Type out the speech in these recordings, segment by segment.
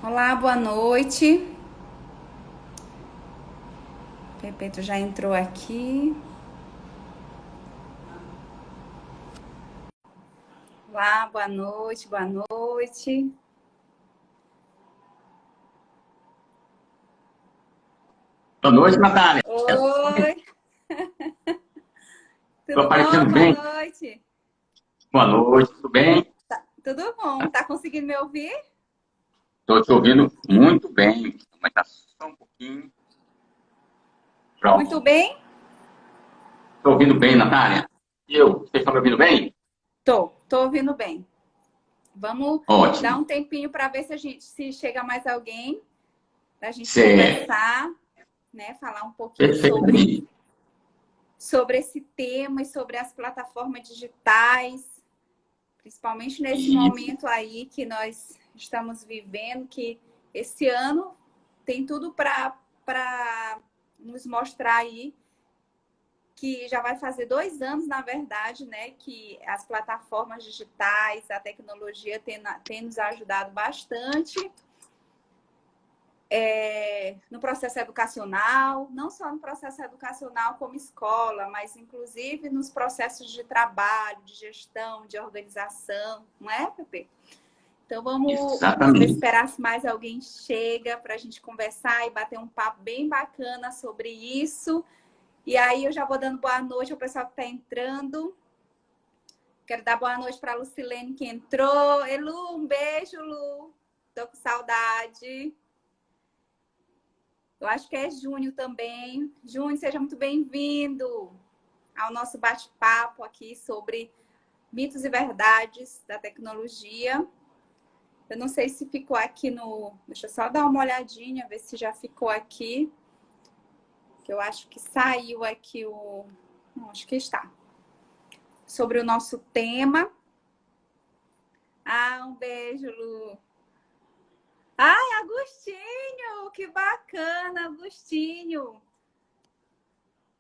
Olá, boa noite. Pepeto já entrou aqui. Olá, boa noite, boa noite. Boa noite, Natália. Oi, Estou tudo bom? aparecendo Boa bem? noite. Boa noite, tudo bem? Tudo bom? Tá conseguindo me ouvir? Estou te ouvindo muito bem. Mas tá só um pouquinho. Muito Pronto. bem? Estou ouvindo bem, Natália? Vocês estão me ouvindo bem? Tô ouvindo bem. Vamos dar Ótimo. um tempinho para ver se chega mais alguém, para a gente Certo. conversar, né? Falar um pouquinho Perfeitamente. sobre esse tema e sobre as plataformas digitais. Principalmente nesse Isso. momento aí que nós estamos vivendo, que esse ano tem tudo para nos mostrar aí que já vai fazer 2 anos, na verdade, né, que as plataformas digitais, a tecnologia tem nos ajudado bastante no processo educacional, não só no processo educacional como escola, mas inclusive nos processos de trabalho, de gestão, de organização, não é, Pepe? Então vamos ver, Exatamente. esperar se mais alguém chega para a gente conversar e bater um papo bem bacana sobre isso. E aí eu já vou dando boa noite ao pessoal que está entrando. Quero dar boa noite para a Lucilene que entrou. Lu, um beijo, Lu. Tô com saudade. Eu acho que é Júnior também. Júnior, seja muito bem-vindo ao nosso bate-papo aqui sobre mitos e verdades da tecnologia. Eu não sei se ficou aqui no... Deixa eu só dar uma olhadinha, ver se já ficou aqui. Que eu acho que saiu aqui o... Não, acho que está. Sobre o nosso tema. Ah, um beijo, Lu. Ai, Agostinho! Que bacana, Agostinho!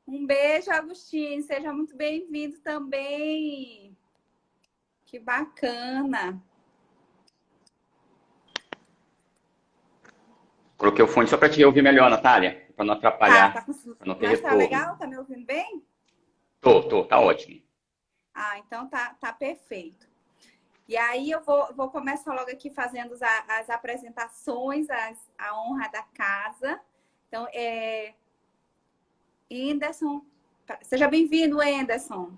Um beijo, Agostinho. Seja muito bem-vindo também. Que bacana. Coloquei o fone só para te ouvir melhor, Natália, para não Tá atrapalhar, com... para não ter Mas tá retorno. legal? Tá me ouvindo bem? Tá ótimo. Ah, então tá perfeito. E aí eu vou começar logo aqui fazendo as apresentações, a honra da casa. Então, Anderson, seja bem-vindo, Anderson.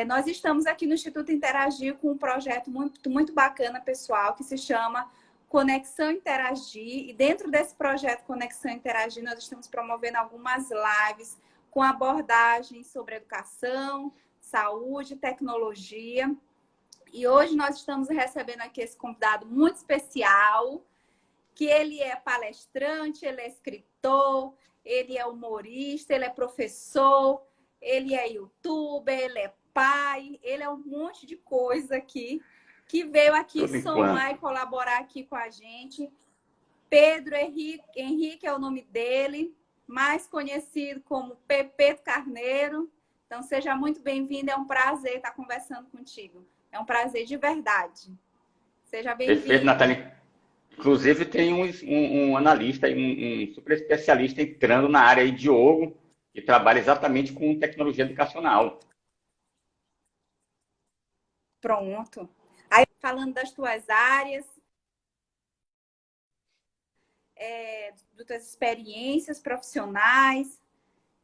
Nós estamos aqui no Instituto Interagir com um projeto muito bacana, pessoal, que se chama Conexão Interagir. E dentro desse projeto Conexão Interagir, nós estamos promovendo algumas lives com abordagens sobre educação, saúde, tecnologia. E hoje nós estamos recebendo aqui esse convidado muito especial, que ele é palestrante, ele é escritor, ele é humorista, ele é professor, ele é youtuber, ele é pai, ele é um monte de coisa aqui, que veio aqui Tudo somar enquanto. e colaborar aqui com a gente. Pedro Henrique é o nome dele, mais conhecido como Pepeto Carneiro. Então, seja muito bem-vindo, é um prazer estar conversando contigo. É um prazer de verdade. Seja Perfeito, bem-vindo. Natália. Inclusive, tem um analista e um super especialista entrando na área aí, Diogo, que trabalha exatamente com tecnologia educacional. Pronto. Aí, falando das tuas áreas, das tuas experiências profissionais,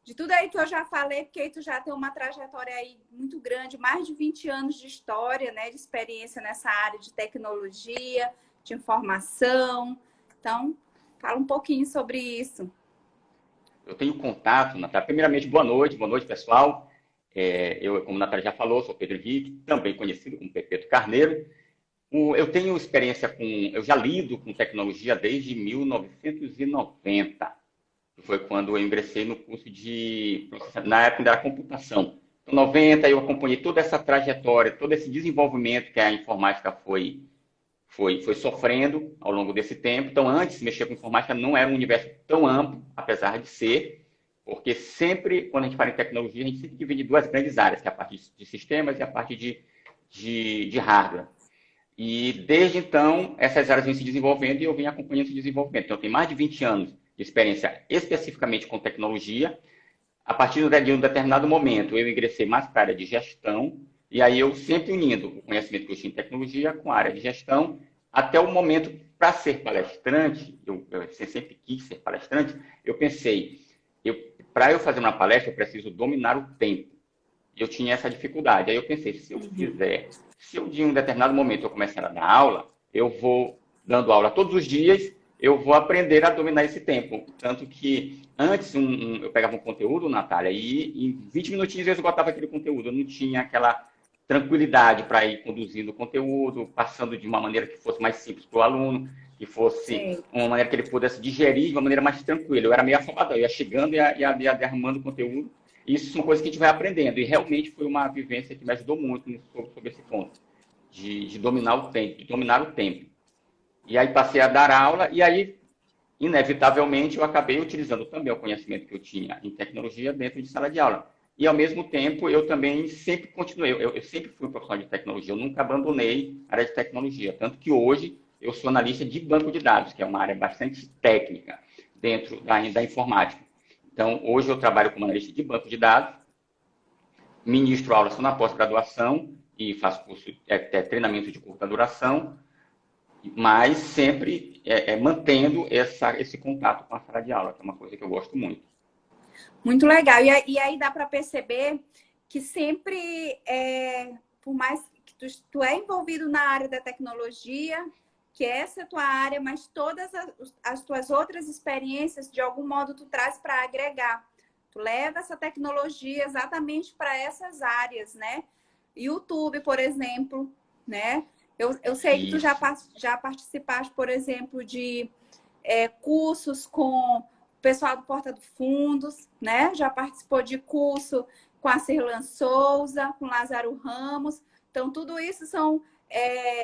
de tudo aí que eu já falei, porque aí tu já tem uma trajetória aí muito grande, mais de 20 anos de história, né, de experiência nessa área de tecnologia, de informação. Então, fala um pouquinho sobre isso. Eu tenho contato, Natália. Primeiramente, boa noite, pessoal. Eu, como a Natália já falou, sou Pedro Henrique, também conhecido como Pepeto Carneiro. Eu tenho experiência eu já lido com tecnologia desde 1990, que foi quando eu ingressei no curso na época da computação. Em 90, eu acompanhei toda essa trajetória, todo esse desenvolvimento que a informática foi sofrendo ao longo desse tempo. Então, antes, mexer com informática não era um universo tão amplo, apesar de ser, porque sempre, quando a gente fala em tecnologia, a gente sempre divide duas grandes áreas, que é a parte de sistemas e a parte de hardware. E desde então, essas áreas vêm se desenvolvendo e eu venho acompanhando esse desenvolvimento. Então, eu tenho mais de 20 anos de experiência especificamente com tecnologia. A partir de um determinado momento, eu ingressei mais para a área de gestão, e aí eu sempre unindo o conhecimento que eu tinha em tecnologia com a área de gestão, até o momento, para ser palestrante, eu sempre quis ser palestrante, eu pensei, para eu fazer uma palestra, eu preciso dominar o tempo. Eu tinha essa dificuldade. Aí eu pensei, se eu de um determinado momento eu começar a dar aula, eu vou dando aula todos os dias, eu vou aprender a dominar esse tempo. Tanto que antes eu pegava um conteúdo, Natália, e em 20 minutinhos eu esgotava aquele conteúdo. Eu não tinha aquela tranquilidade para ir conduzindo o conteúdo, passando de uma maneira que fosse mais simples para o aluno, que fosse Sim. uma maneira que ele pudesse digerir de uma maneira mais tranquila. Eu era meio afobado, eu ia chegando e ia derramando o conteúdo. Isso são coisas que a gente vai aprendendo. E realmente foi uma vivência que me ajudou muito sobre esse ponto, de dominar o tempo, de dominar o tempo. E aí passei a dar aula, e aí, inevitavelmente, eu acabei utilizando também o conhecimento que eu tinha em tecnologia dentro de sala de aula. E, ao mesmo tempo, eu também sempre continuei, eu sempre fui um profissional de tecnologia, eu nunca abandonei a área de tecnologia. Tanto que hoje eu sou analista de banco de dados, que é uma área bastante técnica dentro da informática. Então, hoje eu trabalho como analista de banco de dados, ministro aulas só na pós-graduação e faço curso, treinamento de curta duração, mas sempre mantendo esse contato com a sala de aula, que é uma coisa que eu gosto muito. Muito legal. E aí dá para perceber que sempre, por mais que tu é envolvido na área da tecnologia, que essa é a tua área, mas todas as tuas outras experiências, de algum modo, tu traz para agregar. Tu leva essa tecnologia exatamente para essas áreas, né? YouTube, por exemplo, né? Eu sei que tu já participaste, por exemplo, de cursos com o pessoal do Porta dos Fundos, né? Já participou de curso com a Cirlan Souza, com Lázaro Ramos. Então, tudo isso são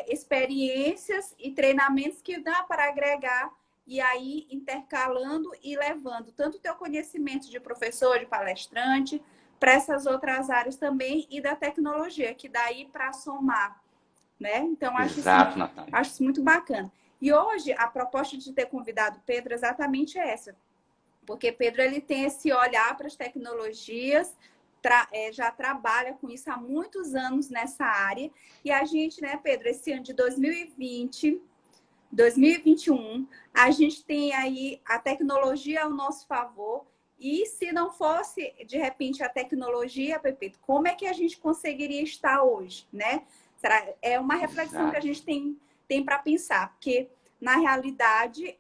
experiências e treinamentos que dá para agregar e aí intercalando e levando tanto o teu conhecimento de professor, de palestrante, para essas outras áreas também e da tecnologia, que daí para somar, né? Então, Exato, Natália. acho isso muito bacana. E hoje, a proposta de ter convidado o Pedro é exatamente essa. Porque Pedro ele tem esse olhar para as tecnologias, já trabalha com isso há muitos anos nessa área. E a gente, né, Pedro, esse ano de 2020, 2021, a gente tem aí a tecnologia ao nosso favor. E se não fosse, de repente, a tecnologia, Pepito, como é que a gente conseguiria estar hoje, né? É uma reflexão que a gente tem para pensar, porque, na realidade,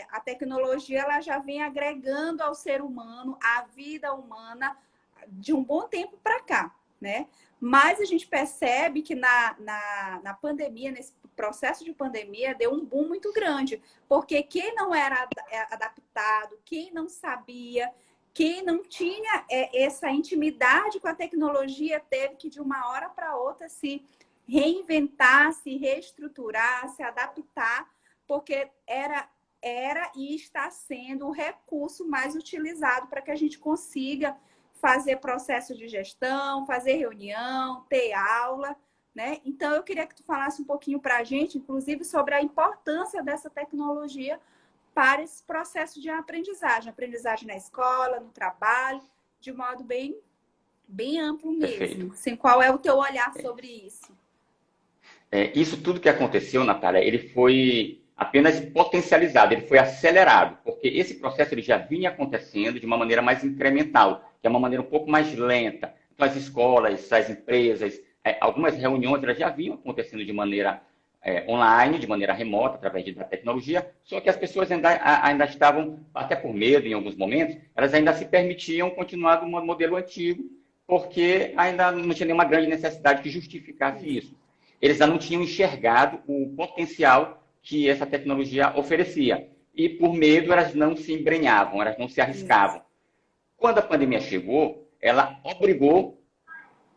a tecnologia ela já vem agregando ao ser humano, à vida humana, de um bom tempo para cá, né? Mas a gente percebe que na pandemia, nesse processo de pandemia, deu um boom muito grande, porque quem não era adaptado, quem não sabia, quem não tinha essa intimidade com a tecnologia, teve que, de uma hora para outra, se reinventar, se reestruturar, se adaptar, porque era e está sendo o recurso mais utilizado para que a gente consiga fazer processo de gestão, fazer reunião, ter aula, né? Então, eu queria que tu falasse um pouquinho para a gente, inclusive, sobre a importância dessa tecnologia para esse processo de aprendizagem na escola, no trabalho, de modo bem amplo mesmo. Perfeito. Assim, qual é o teu olhar sobre isso? Isso tudo que aconteceu, Natália, ele foi apenas potencializado, ele foi acelerado, porque esse processo ele já vinha acontecendo de uma maneira mais incremental, que é uma maneira um pouco mais lenta. Então, as escolas, as empresas, algumas reuniões elas já vinham acontecendo de maneira online, de maneira remota, através da tecnologia, só que as pessoas ainda estavam, até por medo em alguns momentos, elas ainda se permitiam continuar no modelo antigo, porque ainda não tinha nenhuma grande necessidade que justificasse isso. Eles ainda não tinham enxergado o potencial que essa tecnologia oferecia. E, por medo, elas não se embrenhavam, elas não se arriscavam. Quando a pandemia chegou, ela obrigou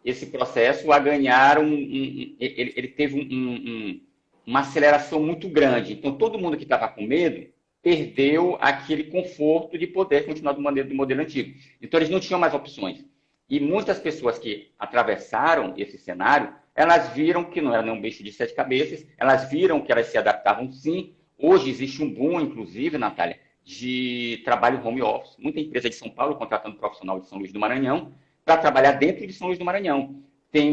esse processo a ganhar ele teve uma aceleração muito grande. Então, todo mundo que estava com medo perdeu aquele conforto de poder continuar do modelo antigo. Então, eles não tinham mais opções. E muitas pessoas que atravessaram esse cenário, elas viram que não era nenhum bicho de sete cabeças, elas viram que elas se adaptavam sim. Hoje existe um boom, inclusive, Natália, de trabalho home office. Muita empresa de São Paulo contratando profissional de São Luís do Maranhão para trabalhar dentro de São Luís do Maranhão. Tem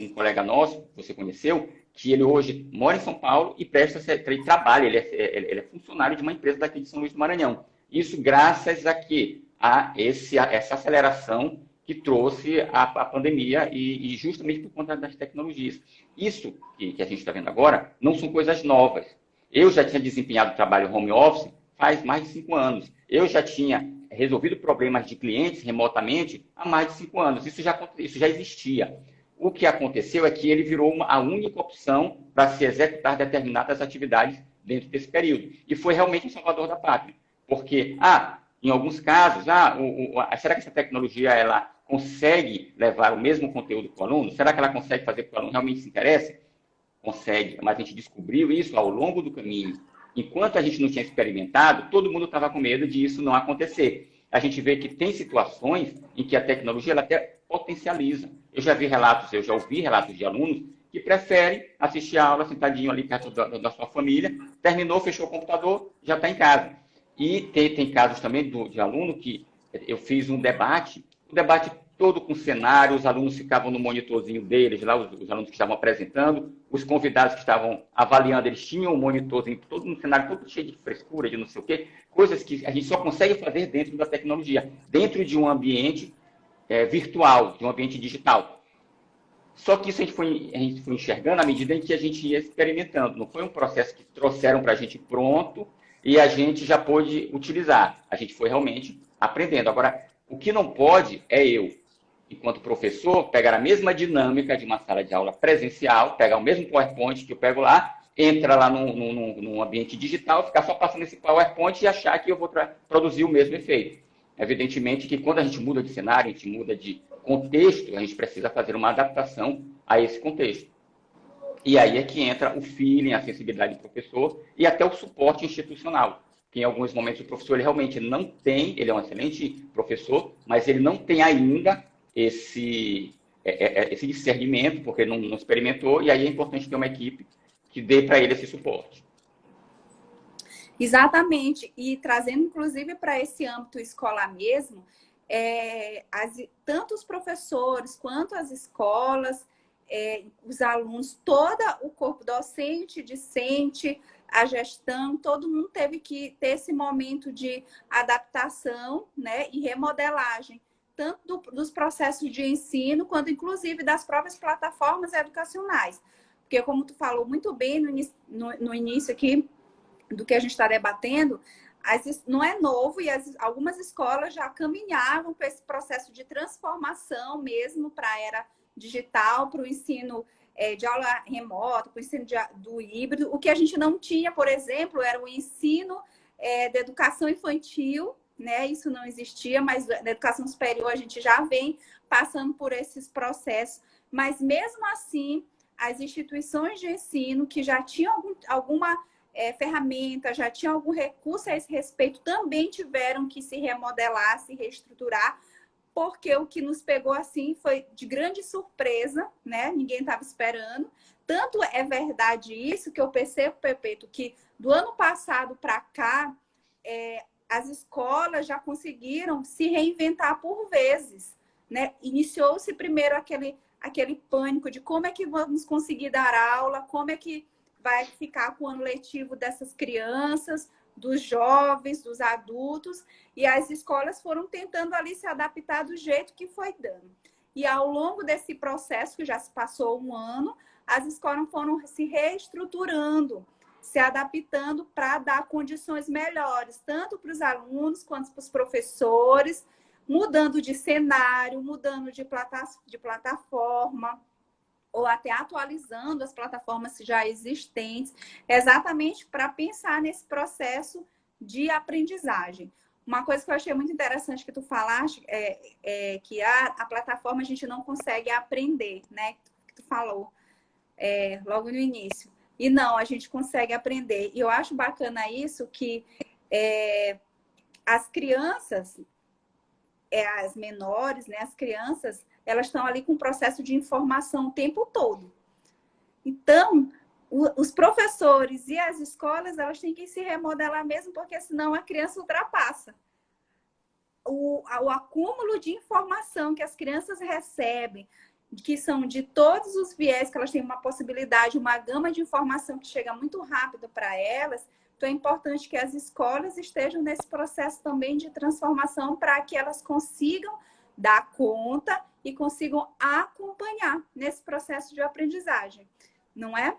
um colega nosso, que você conheceu, que ele hoje mora em São Paulo e ele trabalha, ele é funcionário de uma empresa daqui de São Luís do Maranhão. Isso graças a quê? A essa aceleração que trouxe a pandemia e justamente por conta das tecnologias. Isso que a gente está vendo agora não são coisas novas. Eu já tinha desempenhado trabalho home office faz mais de 5 anos. Eu já tinha resolvido problemas de clientes remotamente há mais de 5 anos. Isso já existia. O que aconteceu é que ele virou a única opção para se executar determinadas atividades dentro desse período. E foi realmente um salvador da pátria. Porque, em alguns casos, será que essa tecnologia ela consegue levar o mesmo conteúdo para o aluno? Será que ela consegue fazer com que o aluno realmente se interesse? Consegue, mas a gente descobriu isso ao longo do caminho. Enquanto a gente não tinha experimentado, todo mundo estava com medo de isso não acontecer. A gente vê que tem situações em que a tecnologia ela até potencializa. Eu já ouvi relatos de alunos que preferem assistir a aula sentadinho ali perto da sua família, terminou, fechou o computador, já está em casa. E tem casos também de aluno que eu fiz um debate todo com cenário, os alunos ficavam no monitorzinho deles, lá os alunos que estavam apresentando, os convidados que estavam avaliando, eles tinham um monitorzinho, todo no cenário, todo cheio de frescura, de não sei o quê, coisas que a gente só consegue fazer dentro da tecnologia, dentro de um ambiente virtual, de um ambiente digital. Só que isso a gente foi enxergando à medida em que a gente ia experimentando. Não foi um processo que trouxeram para a gente pronto e a gente já pôde utilizar. A gente foi realmente aprendendo. Agora, o que não pode é eu, enquanto professor, pegar a mesma dinâmica de uma sala de aula presencial, pegar o mesmo PowerPoint que eu pego lá, entra lá num ambiente digital, ficar só passando esse PowerPoint e achar que eu vou produzir o mesmo efeito. Evidentemente que quando a gente muda de cenário, a gente muda de contexto, a gente precisa fazer uma adaptação a esse contexto. E aí é que entra o feeling, a sensibilidade do professor e até o suporte institucional. Que em alguns momentos o professor ele realmente não tem, ele é um excelente professor, mas ele não tem ainda esse discernimento, porque ele não experimentou, e aí é importante ter uma equipe que dê para ele esse suporte. Exatamente, e trazendo inclusive para esse âmbito escolar mesmo, tanto os professores quanto as escolas, os alunos, todo o corpo docente, discente, a gestão, todo mundo teve que ter esse momento de adaptação, né, e remodelagem, tanto dos processos de ensino, quanto inclusive das próprias plataformas educacionais. Porque, como tu falou muito bem no início aqui do que a gente está debatendo, não é novo e algumas escolas já caminhavam para esse processo de transformação mesmo para a era digital, para o ensino de aula remota, para o ensino do híbrido. O que a gente não tinha, por exemplo, era o ensino da educação infantil, né? Isso não existia, mas na educação superior a gente já vem passando por esses processos. Mas mesmo assim, as instituições de ensino que já tinham alguma ferramenta, já tinham algum recurso a esse respeito, também tiveram que se remodelar, se reestruturar, porque o que nos pegou assim foi de grande surpresa, né? Ninguém estava esperando. Tanto é verdade isso que eu percebo, Pepeto, que do ano passado para cá, as escolas já conseguiram se reinventar por vezes, né? Iniciou-se primeiro aquele pânico de como é que vamos conseguir dar aula, como é que vai ficar com o ano letivo dessas crianças, dos jovens, dos adultos, e as escolas foram tentando ali se adaptar do jeito que foi dando. E ao longo desse processo, que já se passou um ano, as escolas foram se reestruturando, se adaptando para dar condições melhores, tanto para os alunos quanto para os professores, mudando de cenário, mudando de plataforma, ou até atualizando as plataformas já existentes, exatamente para pensar nesse processo de aprendizagem. Uma coisa que eu achei muito interessante que tu falaste é que a plataforma a gente não consegue aprender, né? Que tu falou logo no início. E não, a gente consegue aprender. E eu acho bacana isso que as crianças, as menores, né? As crianças elas estão ali com o processo de informação o tempo todo. Então, os professores e as escolas, elas têm que se remodelar mesmo, porque senão a criança ultrapassa. O acúmulo de informação que as crianças recebem, que são de todos os viés, que elas têm uma possibilidade, uma gama de informação que chega muito rápido para elas. Então, é importante que as escolas estejam nesse processo também de transformação para que elas consigam dar conta e consigam acompanhar nesse processo de aprendizagem, não é?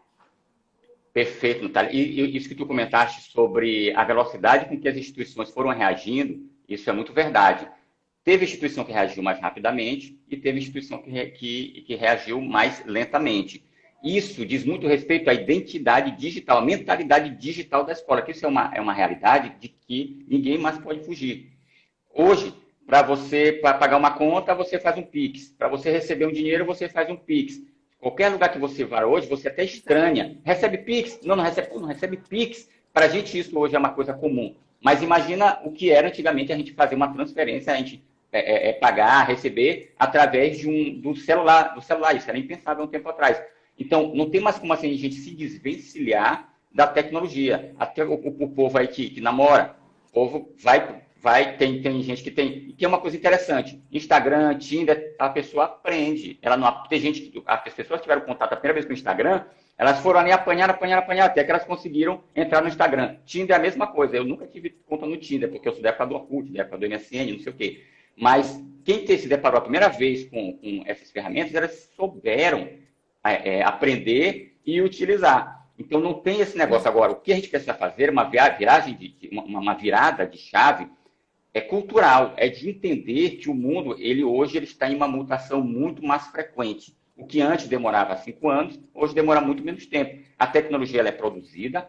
Perfeito, Natália. E isso que tu comentaste sobre a velocidade com que as instituições foram reagindo, isso é muito verdade. Teve instituição que reagiu mais rapidamente e teve instituição que reagiu mais lentamente. Isso diz muito respeito à identidade digital, à mentalidade digital da escola, que isso é uma realidade de que ninguém mais pode fugir. Hoje, para pagar uma conta, você faz um Pix. Para você receber um dinheiro, você faz um Pix. Qualquer lugar que você vá hoje, você até estranha. Recebe Pix? Não recebe. Não recebe Pix. Para a gente, isso hoje é uma coisa comum. Mas imagina o que era antigamente a gente fazer uma transferência, a gente pagar, receber através do celular. Isso era impensável um tempo atrás. Então, não tem mais como assim, a gente se desvencilhar da tecnologia. Até o povo aí que namora, o povo tem gente que tem. E que é uma coisa interessante. Instagram, Tinder, a pessoa aprende. Ela não, tem gente que. As pessoas tiveram contato a primeira vez com o Instagram, elas foram ali apanhar, até que elas conseguiram entrar no Instagram. Tinder é a mesma coisa. Eu nunca tive conta no Tinder, porque eu sou da época do Orkut, da época do MSN, não sei o quê. Mas quem se deparou a primeira vez com essas ferramentas, elas souberam aprender e utilizar. Então, não tem esse negócio. Agora, o que a gente precisa fazer, uma virada de chave, é cultural, é de entender que o mundo, hoje, ele está em uma mutação muito mais frequente. O que antes demorava 5 anos, hoje demora muito menos tempo. A tecnologia ela é produzida,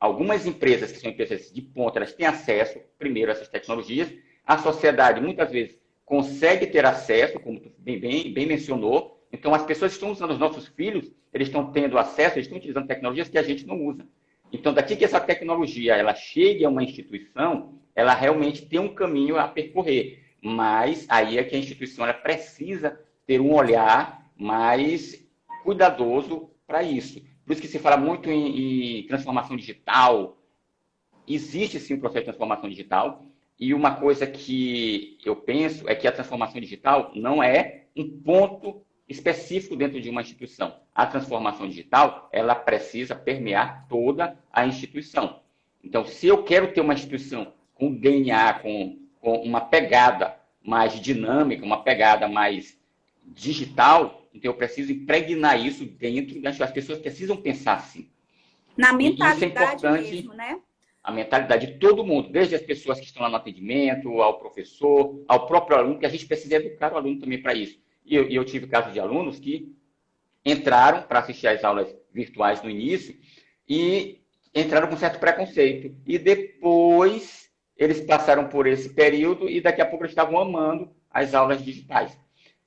algumas empresas, que são empresas de ponta, elas têm acesso, primeiro, a essas tecnologias. A sociedade, muitas vezes, consegue ter acesso, como tu bem mencionou. Então, as pessoas estão usando, os nossos filhos, eles estão tendo acesso, eles estão utilizando tecnologias que a gente não usa. Então, daqui que essa tecnologia ela chegue a uma instituição, ela realmente tem um caminho a percorrer. Mas aí é que a instituição ela precisa ter um olhar mais cuidadoso para isso. Por isso que se fala muito em transformação digital. Existe, sim, um processo de transformação digital. E uma coisa que eu penso é que a transformação digital não é um ponto específico dentro de uma instituição. A transformação digital, ela precisa permear toda a instituição. Então, se eu quero ter uma instituição com DNA, com uma pegada mais dinâmica, uma pegada mais digital, então eu preciso impregnar isso dentro das pessoas precisam pensar assim. Na mentalidade isso é importante, mesmo, né? A mentalidade de todo mundo, desde as pessoas que estão lá no atendimento, ao professor, ao próprio aluno, que a gente precisa educar o aluno também para isso. E eu tive casos de alunos que entraram para assistir às aulas virtuais no início e entraram com certo preconceito. E depois eles passaram por esse período e daqui a pouco eles estavam amando as aulas digitais.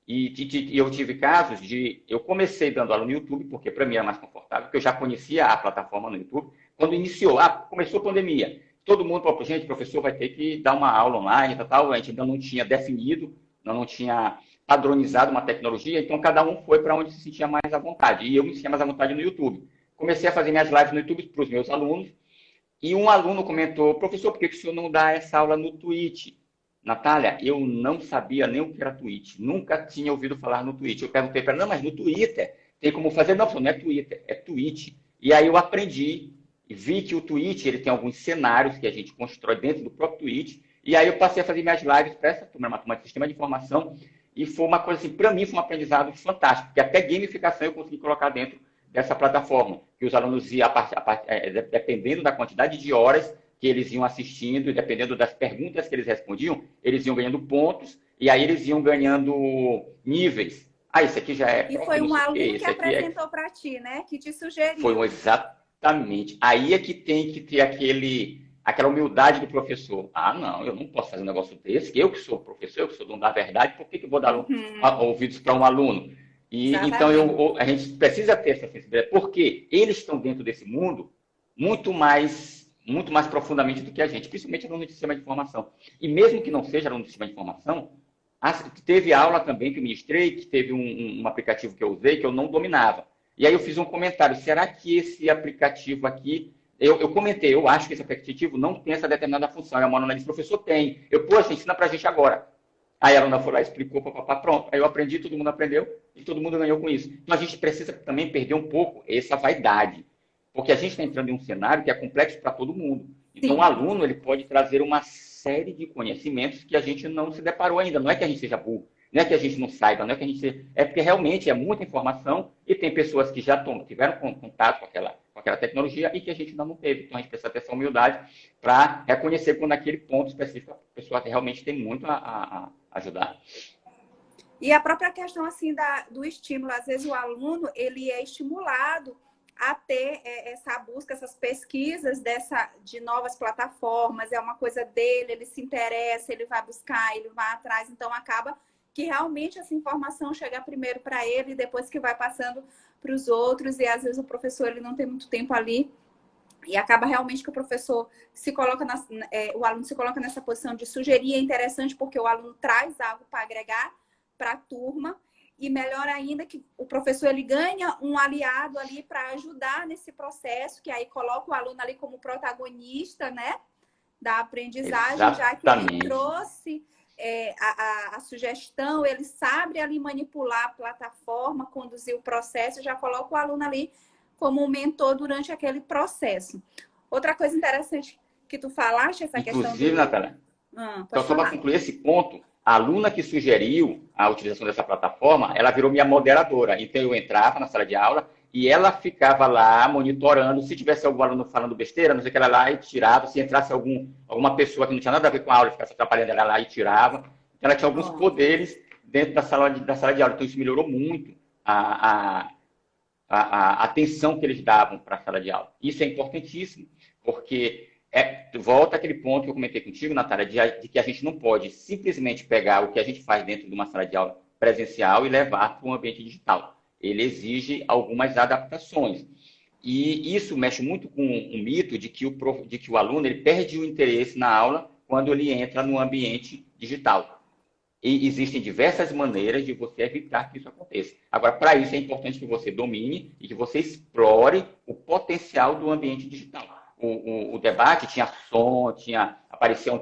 E eu tive casos de... Eu comecei dando aula no YouTube, porque para mim era mais confortável, porque eu já conhecia a plataforma no YouTube. Quando iniciou, começou a pandemia, todo mundo falou, gente, professor vai ter que dar uma aula online, tal, a gente ainda não tinha definido, não tinha padronizado uma tecnologia, então cada um foi para onde se sentia mais à vontade. E eu me sentia mais à vontade no YouTube. Comecei a fazer minhas lives no YouTube para os meus alunos, e um aluno comentou, professor, por que o senhor não dá essa aula no Twitch? Natália, eu não sabia nem o que era Twitch, nunca tinha ouvido falar no Twitch. Eu perguntei para ela, não, mas no Twitter tem como fazer? Não, não é Twitter, é Twitch. E aí eu aprendi, e vi que o Twitch ele tem alguns cenários que a gente constrói dentro do próprio Twitch, e aí eu passei a fazer minhas lives para essa turma, uma sistema de informação, e foi uma coisa assim, para mim foi um aprendizado fantástico, porque até gamificação eu consegui colocar dentro dessa plataforma, que os alunos iam, dependendo da quantidade de horas que eles iam assistindo, e dependendo das perguntas que eles respondiam, eles iam ganhando pontos, e aí eles iam ganhando níveis. Isso aqui já é... E foi um aluno que apresentou para ti, né? Que te sugeriu. Foi exatamente. Aí é que tem que ter aquela humildade do professor. Não, eu não posso fazer um negócio desse. Eu que sou professor, eu que sou dono da verdade, por que eu vou dar ouvidos para um aluno? Então, a gente precisa ter essa sensibilidade, porque eles estão dentro desse mundo muito mais profundamente do que a gente, principalmente aluno de sistema de informação. E mesmo que não seja aluno de sistema de informação, Teve aula também que eu ministrei, que teve um aplicativo que eu usei que eu não dominava. E aí eu fiz um comentário, será que esse aplicativo aqui... Eu comentei, eu acho que esse aplicativo não tem essa determinada função. Aí a aluna disse, professor, tem. Poxa, ensina pra gente agora. Aí a aluna foi lá, explicou, papapá, pronto. Aí eu aprendi, todo mundo aprendeu e todo mundo ganhou com isso. Então a gente precisa também perder um pouco essa vaidade. Porque a gente está entrando em um cenário que é complexo para todo mundo. Então, Sim. o aluno ele pode trazer uma série de conhecimentos que a gente não se deparou ainda. Não é que a gente seja burro, não é que a gente não saiba, não é que a gente seja... É porque realmente é muita informação e tem pessoas que já tiveram contato com aquela tecnologia e que a gente ainda não teve. Então, a gente precisa ter essa humildade para reconhecer quando naquele ponto específico a pessoa realmente tem muito a ajudar. E a própria questão assim do estímulo, às vezes o aluno ele é estimulado a ter essa busca, essas pesquisas de novas plataformas, é uma coisa dele, ele se interessa, ele vai buscar, ele vai atrás, então acaba que realmente essa informação chega primeiro para ele e depois que vai passando para os outros, e às vezes o professor ele não tem muito tempo ali, e acaba realmente que o professor se coloca, o aluno se coloca nessa posição de sugerir, é interessante porque o aluno traz algo para agregar para a turma, e melhor ainda que o professor ele ganha um aliado ali para ajudar nesse processo, que aí coloca o aluno ali como protagonista, né, da aprendizagem, Exatamente. já que ele trouxe a sugestão, ele sabe ali manipular a plataforma, conduzir o processo, já coloca o aluno ali como um mentor durante aquele processo. Outra coisa interessante que tu falaste, essa questão do... Inclusive, Natália, então, só para concluir esse ponto, a aluna que sugeriu a utilização dessa plataforma, ela virou minha moderadora. Então, eu entrava na sala de aula e ela ficava lá monitorando. Se tivesse algum aluno falando besteira, não sei o que, ela lá e tirava. Se entrasse alguma pessoa que não tinha nada a ver com a aula, ficasse atrapalhando, ela lá e tirava. Então, ela tinha alguns poderes dentro da sala de aula. Então, isso melhorou muito a atenção que eles davam para a sala de aula. Isso é importantíssimo, porque... volta aquele ponto que eu comentei contigo, Natália, de que a gente não pode simplesmente pegar o que a gente faz dentro de uma sala de aula presencial e levar para um ambiente digital. Ele exige algumas adaptações. E isso mexe muito com o mito de que o aluno ele perde o interesse na aula quando ele entra no ambiente digital. E existem diversas maneiras de você evitar que isso aconteça. Agora, para isso é importante que você domine e que você explore o potencial do ambiente digital. O debate tinha som, aparecia um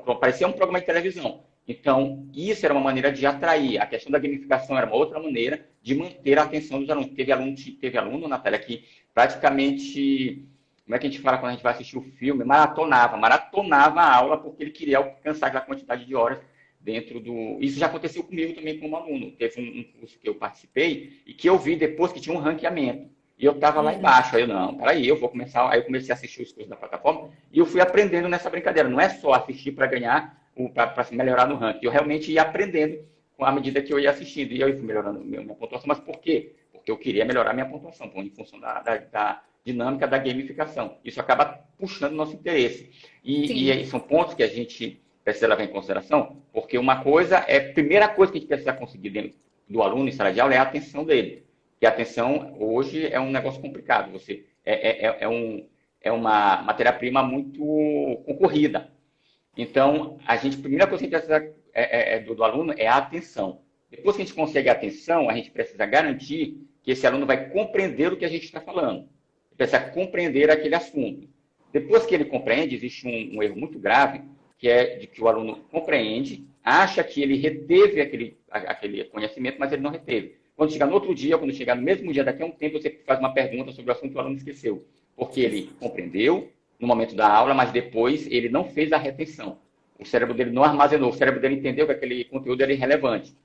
programa de televisão. Então, isso era uma maneira de atrair. A questão da gamificação era uma outra maneira de manter a atenção dos alunos. Teve aluno, Natália, que praticamente, como é que a gente fala quando a gente vai assistir o filme? Maratonava a aula porque ele queria alcançar aquela quantidade de horas dentro do... Isso já aconteceu comigo também como aluno. Teve um curso que eu participei e que eu vi depois que tinha um ranqueamento. E eu estava lá embaixo. Aí eu, não, peraí, eu vou começar. Aí eu comecei a assistir os cursos da plataforma e eu fui aprendendo nessa brincadeira. Não é só assistir para ganhar, para melhorar no ranking. Eu realmente ia aprendendo à medida que eu ia assistindo. E eu fui melhorando minha pontuação. Mas por quê? Porque eu queria melhorar minha pontuação, em função da dinâmica da gamificação. Isso acaba puxando nosso interesse. E são pontos que a gente precisa levar em consideração, porque uma coisa a primeira coisa que a gente precisa conseguir dentro do aluno em sala de aula é a atenção dele. E a atenção, hoje, é um negócio complicado. É uma matéria-prima muito concorrida. Então, a primeira coisa que a gente precisa do aluno é a atenção. Depois que a gente consegue a atenção, a gente precisa garantir que esse aluno vai compreender o que a gente está falando. Ele precisa compreender aquele assunto. Depois que ele compreende, existe um erro muito grave, que é de que o aluno compreende, acha que ele reteve aquele conhecimento, mas ele não reteve. Quando chegar no outro dia, quando chegar no mesmo dia, daqui a um tempo, você faz uma pergunta sobre o assunto que o aluno esqueceu. Porque ele compreendeu no momento da aula, mas depois ele não fez a retenção. O cérebro dele não armazenou, o cérebro dele entendeu que aquele conteúdo era irrelevante.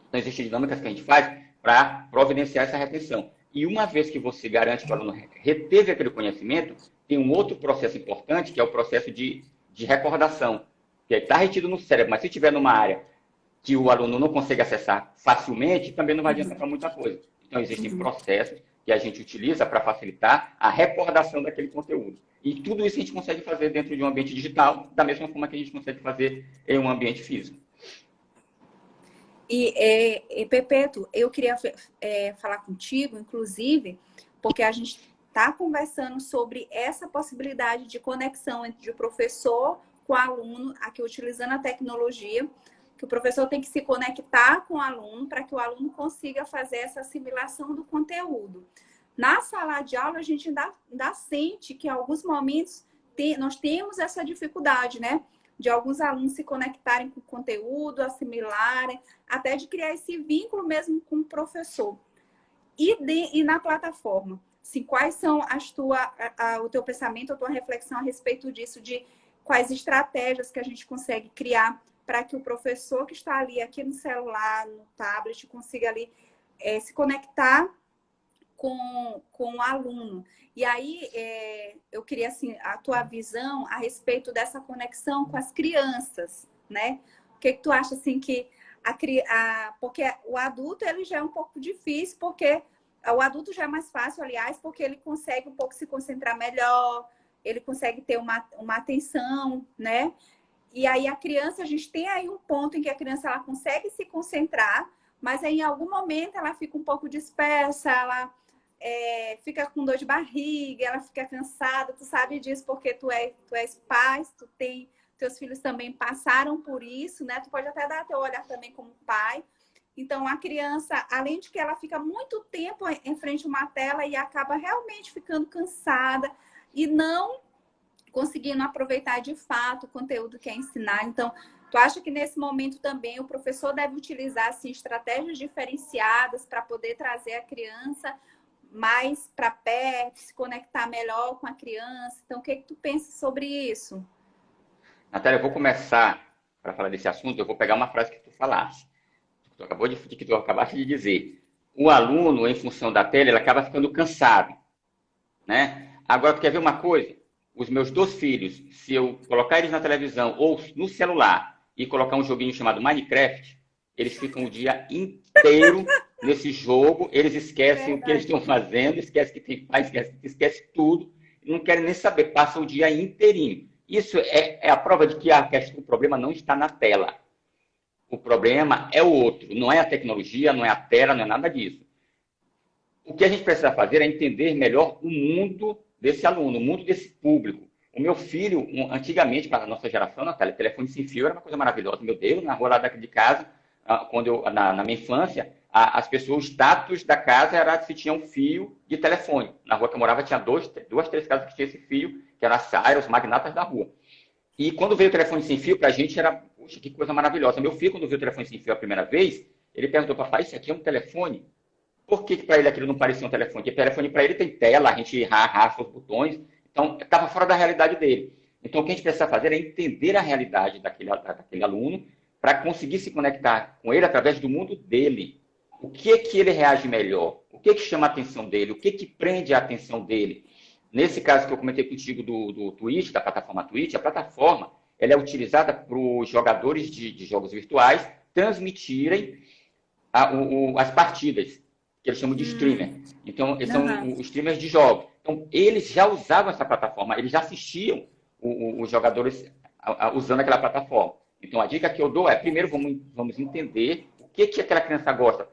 Então, existem dinâmicas que a gente faz para providenciar essa retenção. E uma vez que você garante que o aluno reteve aquele conhecimento, tem um outro processo importante, que é o processo de recordação. Que está retido no cérebro, mas se estiver numa área que o aluno não consegue acessar facilmente, também não vai adiantar para muita coisa. Então, existem processos que a gente utiliza para facilitar a recordação daquele conteúdo. E tudo isso a gente consegue fazer dentro de um ambiente digital, da mesma forma que a gente consegue fazer em um ambiente físico. E Pepeto, eu queria falar contigo, inclusive, porque a gente está conversando sobre essa possibilidade de conexão entre o professor com o aluno, aqui utilizando a tecnologia, que o professor tem que se conectar com o aluno para que o aluno consiga fazer essa assimilação do conteúdo. Na sala de aula, a gente ainda sente que em alguns momentos nós temos essa dificuldade, né? De alguns alunos se conectarem com o conteúdo, assimilarem, até de criar esse vínculo mesmo com o professor. E na plataforma, assim, quais são o teu pensamento, a tua reflexão a respeito disso, de quais estratégias que a gente consegue criar para que o professor que está ali, aqui no celular, no tablet, consiga ali se conectar com o aluno. E aí, eu queria, assim, a tua visão a respeito dessa conexão com as crianças, né? O que tu acha, assim, que porque o adulto, ele já é um pouco difícil, porque o adulto já é mais fácil, aliás, porque ele consegue um pouco se concentrar melhor, ele consegue ter uma atenção, né? E aí a criança, a gente tem aí um ponto em que a criança ela consegue se concentrar, mas aí em algum momento ela fica um pouco dispersa, ela fica com dor de barriga, ela fica cansada. Tu sabe disso porque tu és pai, teus filhos também passaram por isso, né? Tu pode até dar teu olhar também como pai. Então, a criança, além de que ela fica muito tempo em frente a uma tela e acaba realmente ficando cansada e não conseguindo aproveitar de fato o conteúdo que é ensinar. Então, tu acha que nesse momento também o professor deve utilizar assim, estratégias diferenciadas para poder trazer a criança mais para perto, se conectar melhor com a criança? Então, o que tu pensa sobre isso? Natália, eu vou começar para falar desse assunto, eu vou pegar uma frase que tu falaste, que tu acabaste de dizer. O aluno, em função da tela, ele acaba ficando cansado, né? Agora, tu quer ver uma coisa? Os meus 2 filhos, se eu colocar eles na televisão ou no celular e colocar um joguinho chamado Minecraft, eles ficam o dia inteiro nesse jogo, eles esquecem o que eles estão fazendo, esquecem que tem pai, esquecem tudo, não querem nem saber, passam o dia inteirinho. Isso é a prova de que o problema não está na tela. O problema é o outro, não é a tecnologia, não é a tela, não é nada disso. O que a gente precisa fazer é entender melhor o mundo desse aluno, o mundo desse público. O meu filho, antigamente, para a nossa geração, Natália, telefone sem fio era uma coisa maravilhosa. Meu Deus, na rua lá de casa, na minha infância, as pessoas, o status da casa era se tinha um fio de telefone. Na rua que eu morava tinha 2, 3 casas que tinha esse fio, que eram os magnatas da rua. E quando veio o telefone sem fio, para a gente era, puxa, que coisa maravilhosa. Meu filho, quando viu o telefone sem fio a primeira vez, ele perguntou, papai, isso aqui é um telefone? Por que para ele aquilo não parecia um telefone? Porque o telefone para ele tem tela, a gente arrasta os botões. Então, estava fora da realidade dele. Então, o que a gente precisa fazer é entender a realidade daquele aluno para conseguir se conectar com ele através do mundo dele. O que ele reage melhor? O que chama a atenção dele? O que prende a atenção dele? Nesse caso que eu comentei contigo do Twitch, da plataforma Twitch, a plataforma ela é utilizada para os jogadores de jogos virtuais transmitirem as partidas, que eles chamam de streamer. Então, eles são os streamers de jogos. Então, eles já usavam essa plataforma, eles já assistiam os jogadores usando aquela plataforma. Então, a dica que eu dou é, primeiro, vamos entender o que aquela criança gosta.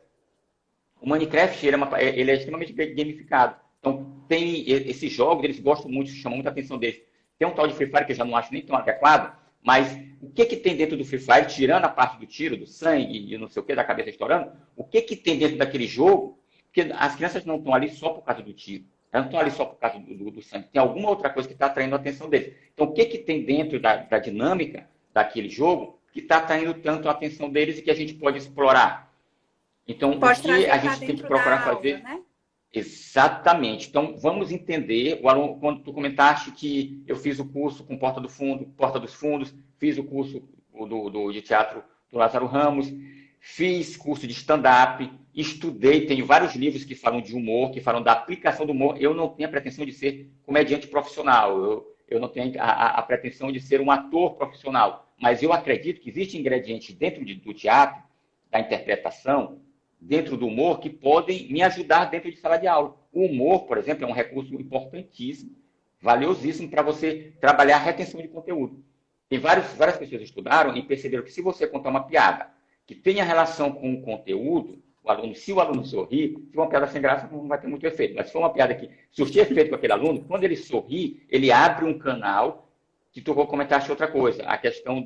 O Minecraft ele é extremamente gamificado. Então, tem esses jogos, eles gostam muito, chamam muita atenção deles. Tem um tal de Free Fire que eu já não acho nem tão adequado, mas o que tem dentro do Free Fire, tirando a parte do tiro, do sangue e não sei o que, da cabeça estourando, o que tem dentro daquele jogo? Porque as crianças não estão ali só por causa do tiro, elas não estão ali só por causa do sangue. Tem alguma outra coisa que está atraindo a atenção deles. Então, o que tem dentro da dinâmica daquele jogo que está atraindo tanto a atenção deles e que a gente pode explorar? Então, o que a gente tem que procurar fazer... Né? Exatamente. Então, vamos entender. O aluno, quando tu comentaste que eu fiz o curso com Porta dos Fundos, fiz o curso de teatro do Lázaro Ramos, fiz curso de stand-up, estudei, tenho vários livros que falam de humor, que falam da aplicação do humor. Eu não tenho a pretensão de ser comediante profissional, eu não tenho a pretensão de ser um ator profissional, mas eu acredito que existem ingredientes dentro do teatro, da interpretação, dentro do humor, que podem me ajudar dentro de sala de aula. O humor, por exemplo, é um recurso importantíssimo, valiosíssimo para você trabalhar a retenção de conteúdo. Tem várias pessoas estudaram e perceberam que se você contar uma piada que tenha relação com o conteúdo, se o aluno sorrir, se for uma piada sem graça, não vai ter muito efeito. Mas se for uma piada que surtir efeito com aquele aluno, quando ele sorri, ele abre um canal, que tu vou comentar outra coisa, a questão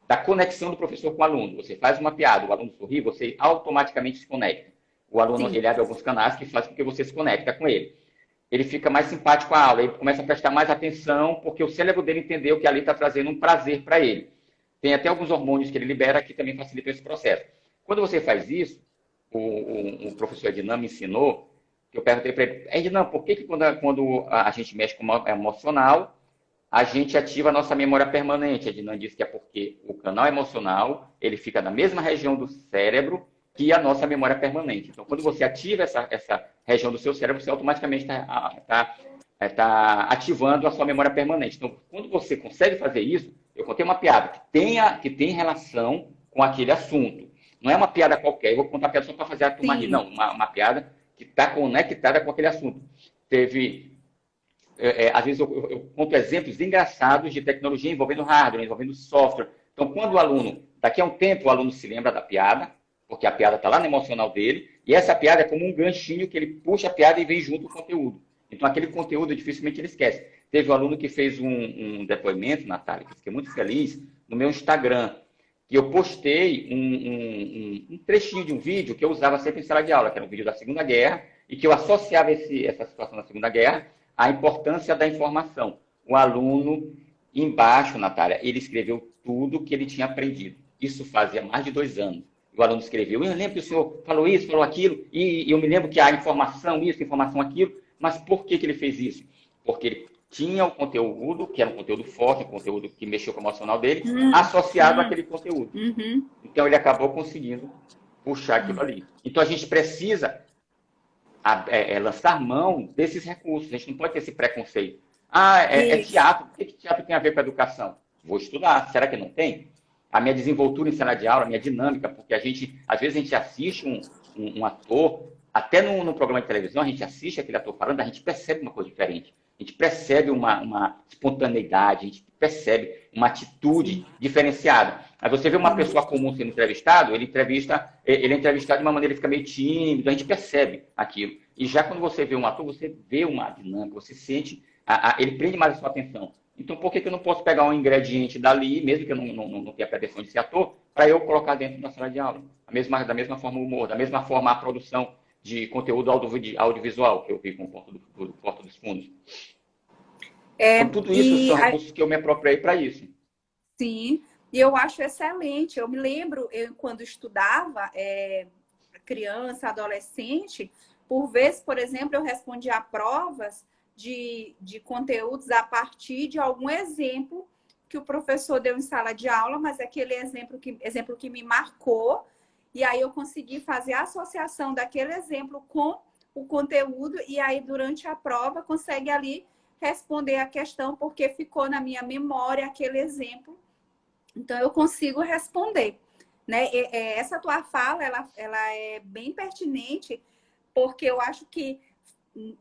da conexão do professor com o aluno. Você faz uma piada, o aluno sorri, você automaticamente se conecta. O aluno, Sim. ele abre alguns canais que fazem com que você se conecta com ele. Ele fica mais simpático à aula, ele começa a prestar mais atenção, porque o cérebro dele entendeu que ali está trazendo um prazer para ele. Tem até alguns hormônios que ele libera que também facilitam esse processo. Quando você faz isso, o professor Ednan me ensinou, que eu perguntei para ele, Ednan, por que quando a gente mexe com o emocional, a gente ativa a nossa memória permanente? Ednan disse que é porque o canal emocional, ele fica na mesma região do cérebro que a nossa memória permanente. Então, quando você ativa essa região do seu cérebro, você automaticamente está ativando a sua memória permanente. Então, quando você consegue fazer isso, eu contei uma piada que tem relação com aquele assunto. Não é uma piada qualquer, eu vou contar a piada só para fazer a turma rir. Não, uma piada que está conectada com aquele assunto. Às vezes eu conto exemplos engraçados de tecnologia envolvendo hardware, envolvendo software. Então, quando o aluno, daqui a um tempo, o aluno se lembra da piada, porque a piada está lá no emocional dele, e essa piada é como um ganchinho que ele puxa a piada e vem junto com o conteúdo. Então, aquele conteúdo dificilmente ele esquece. Teve um aluno que fez um depoimento, Natália, que fiquei muito feliz, no meu Instagram, que eu postei um trechinho de um vídeo que eu usava sempre em sala de aula, que era um vídeo da Segunda Guerra, e que eu associava essa situação da Segunda Guerra à importância da informação. O aluno, embaixo, Natália, ele escreveu tudo que ele tinha aprendido. Isso fazia mais de 2 anos. O aluno escreveu, eu lembro que o senhor falou isso, falou aquilo, e eu me lembro que a informação isso, informação aquilo, mas por que ele fez isso? Porque ele tinha o conteúdo, que era um conteúdo forte, um conteúdo que mexeu com o emocional dele, associado àquele conteúdo. Então, ele acabou conseguindo puxar aquilo ali. Então, a gente precisa lançar mão desses recursos. A gente não pode ter esse preconceito. É teatro. O que teatro tem a ver com a educação? Vou estudar. Será que não tem? A minha desenvoltura em sala de aula, a minha dinâmica, porque às vezes a gente assiste um ator, até no programa de televisão, a gente assiste aquele ator falando, a gente percebe uma coisa diferente. A gente percebe uma espontaneidade, a gente percebe uma atitude diferenciada. Aí você vê uma pessoa comum sendo entrevistado, ele é entrevistado de uma maneira que fica meio tímido, a gente percebe aquilo. E já quando você vê um ator, você vê uma dinâmica, você sente, ele prende mais a sua atenção. Então, por que eu não posso pegar um ingrediente dali, mesmo que eu não tenha a pretensão de ser ator, para eu colocar dentro da sala de aula? Da mesma forma o humor, da mesma forma a produção de conteúdo audiovisual que eu vi com o Porta dos Fundos. Então, tudo isso são recursos que eu me apropriei para isso. Sim, e eu acho excelente. Eu me lembro, quando estudava, criança, adolescente, por vezes, por exemplo, eu respondia a provas de conteúdos a partir de algum exemplo que o professor deu em sala de aula, mas aquele exemplo que me marcou, e aí eu consegui fazer a associação daquele exemplo com o conteúdo, e aí durante a prova consegue ali responder a questão, porque ficou na minha memória aquele exemplo, então eu consigo responder. Né? Essa tua fala, ela é bem pertinente, porque eu acho que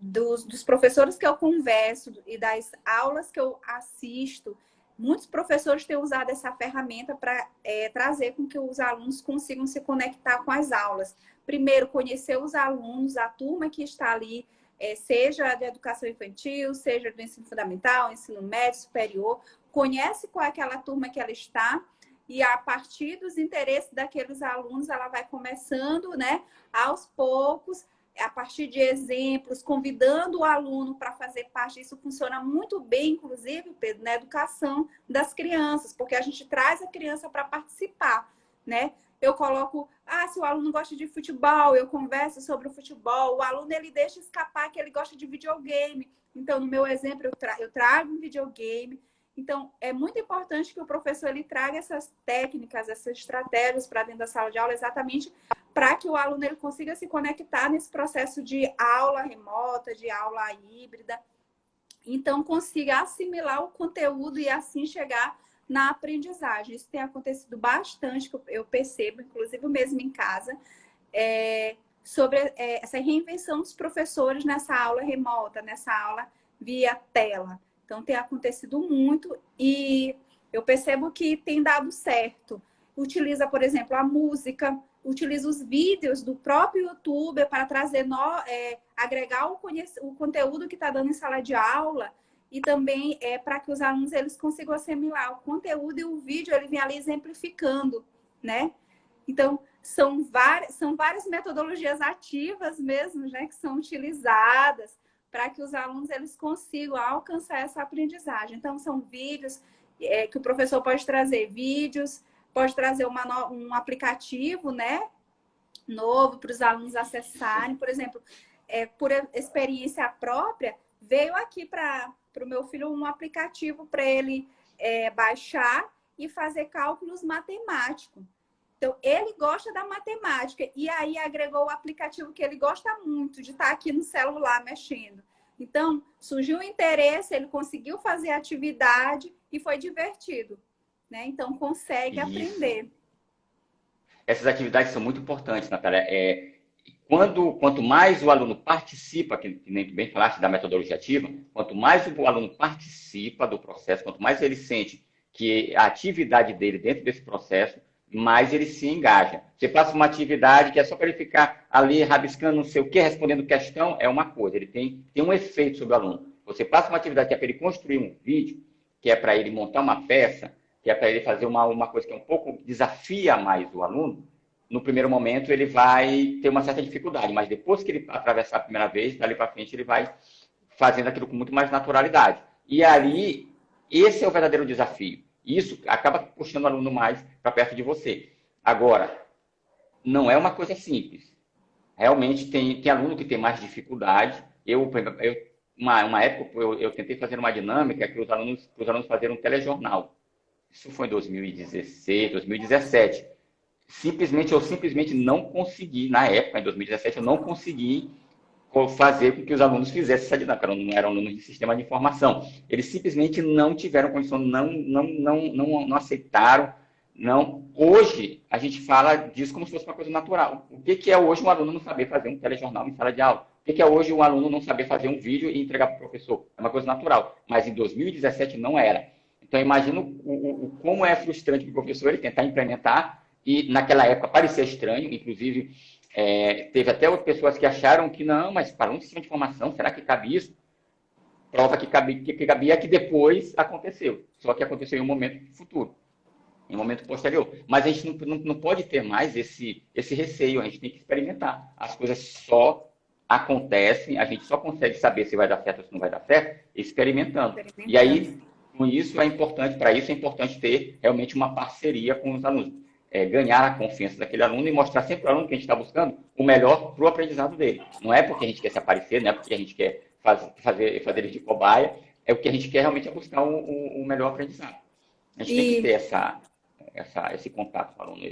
dos professores que eu converso e das aulas que eu assisto, muitos professores têm usado essa ferramenta para trazer com que os alunos consigam se conectar com as aulas. Primeiro, conhecer os alunos, a turma que está ali, seja de educação infantil, seja do ensino fundamental, ensino médio, superior, conhece qual é aquela turma que ela está, e a partir dos interesses daqueles alunos, ela vai começando, né, aos poucos, a partir de exemplos, convidando o aluno para fazer parte. Isso funciona muito bem, inclusive, Pedro, na educação das crianças, porque a gente traz a criança para participar, né? Eu coloco, se o aluno gosta de futebol, eu converso sobre o futebol. O aluno, ele deixa escapar que ele gosta de videogame. Então, no meu exemplo, eu trago um videogame. Então, é muito importante que o professor ele traga essas técnicas, essas estratégias para dentro da sala de aula, exatamente para que o aluno ele consiga se conectar nesse processo de aula remota, de aula híbrida. Então, consiga assimilar o conteúdo e assim chegar na aprendizagem. Isso tem acontecido bastante, que eu percebo, inclusive mesmo em casa, sobre essa reinvenção dos professores nessa aula remota, nessa aula via tela. Então, tem acontecido muito e eu percebo que tem dado certo. Utiliza, por exemplo, a música, utiliza os vídeos do próprio YouTube para trazer, agregar o conteúdo que está dando em sala de aula e também para que os alunos eles consigam assimilar o conteúdo, e o vídeo ele vem ali exemplificando, né? Então, são várias metodologias ativas mesmo, né, que são utilizadas para que os alunos eles consigam alcançar essa aprendizagem. Então, são vídeos que o professor pode trazer vídeos, pode trazer um aplicativo, né, novo para os alunos acessarem. Por exemplo, por experiência própria, veio aqui para o meu filho um aplicativo para ele baixar e fazer cálculos matemáticos. Então, ele gosta da matemática e aí agregou o aplicativo que ele gosta muito de estar aqui no celular mexendo. Então, surgiu um interesse, ele conseguiu fazer a atividade e foi divertido, né? Então, consegue aprender. Essas atividades são muito importantes, Natália. Quanto mais o aluno participa, que nem tu bem falaste da metodologia ativa, quanto mais o aluno participa do processo, quanto mais ele sente que a atividade dele dentro desse processo, mais ele se engaja. Você passa uma atividade que é só para ele ficar ali rabiscando não sei o que, respondendo questão, é uma coisa, ele tem um efeito sobre o aluno. Você passa uma atividade que é para ele construir um vídeo, que é para ele montar uma peça, que é para ele fazer uma coisa que é um pouco desafia mais o aluno, no primeiro momento ele vai ter uma certa dificuldade, mas depois que ele atravessar a primeira vez, dali para frente ele vai fazendo aquilo com muito mais naturalidade. E ali, esse é o verdadeiro desafio. Isso acaba puxando o aluno mais para perto de você. Agora, não é uma coisa simples. Realmente tem aluno que tem mais dificuldade. Uma época eu tentei fazer uma dinâmica que os alunos faziam um telejornal. Isso foi em 2016, 2017. Eu simplesmente não consegui, na época, em 2017, eu não consegui fazer com que os alunos fizessem essa dinâmica. Não eram alunos de sistema de informação. Eles simplesmente não tiveram condição, não aceitaram. Não. Hoje, a gente fala disso como se fosse uma coisa natural. O que é hoje um aluno não saber fazer um telejornal em sala de aula? O que é hoje um aluno não saber fazer um vídeo e entregar para o professor? É uma coisa natural. Mas em 2017 não era. Então, imagino como é frustrante para o professor ele tentar implementar e, naquela época, parecia estranho. Inclusive, teve até outras pessoas que acharam que não, mas para um sistema de informação, será que cabe isso? Prova que cabia que depois aconteceu. Só que aconteceu em um momento futuro, em um momento posterior. Mas a gente não pode ter mais esse receio, a gente tem que experimentar. As coisas só acontecem, a gente só consegue saber se vai dar certo ou se não vai dar certo experimentando. E aí, com isso, para isso é importante ter realmente uma parceria com os alunos. Ganhar a confiança daquele aluno e mostrar sempre para o aluno que a gente está buscando o melhor para o aprendizado dele. Não é porque a gente quer se aparecer, não é porque a gente quer fazer ele de cobaia, é o que a gente quer realmente buscar o melhor aprendizado. A gente tem que ter esse contato com o aluno,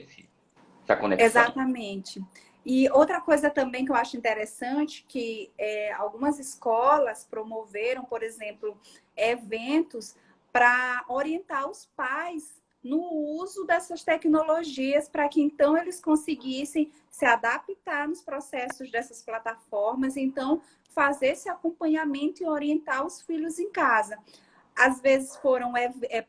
essa conexão. Exatamente. E outra coisa também que eu acho interessante, que algumas escolas promoveram, por exemplo, eventos para orientar os pais no uso dessas tecnologias, para que então eles conseguissem se adaptar nos processos dessas plataformas, então fazer esse acompanhamento e orientar os filhos em casa. Às vezes foram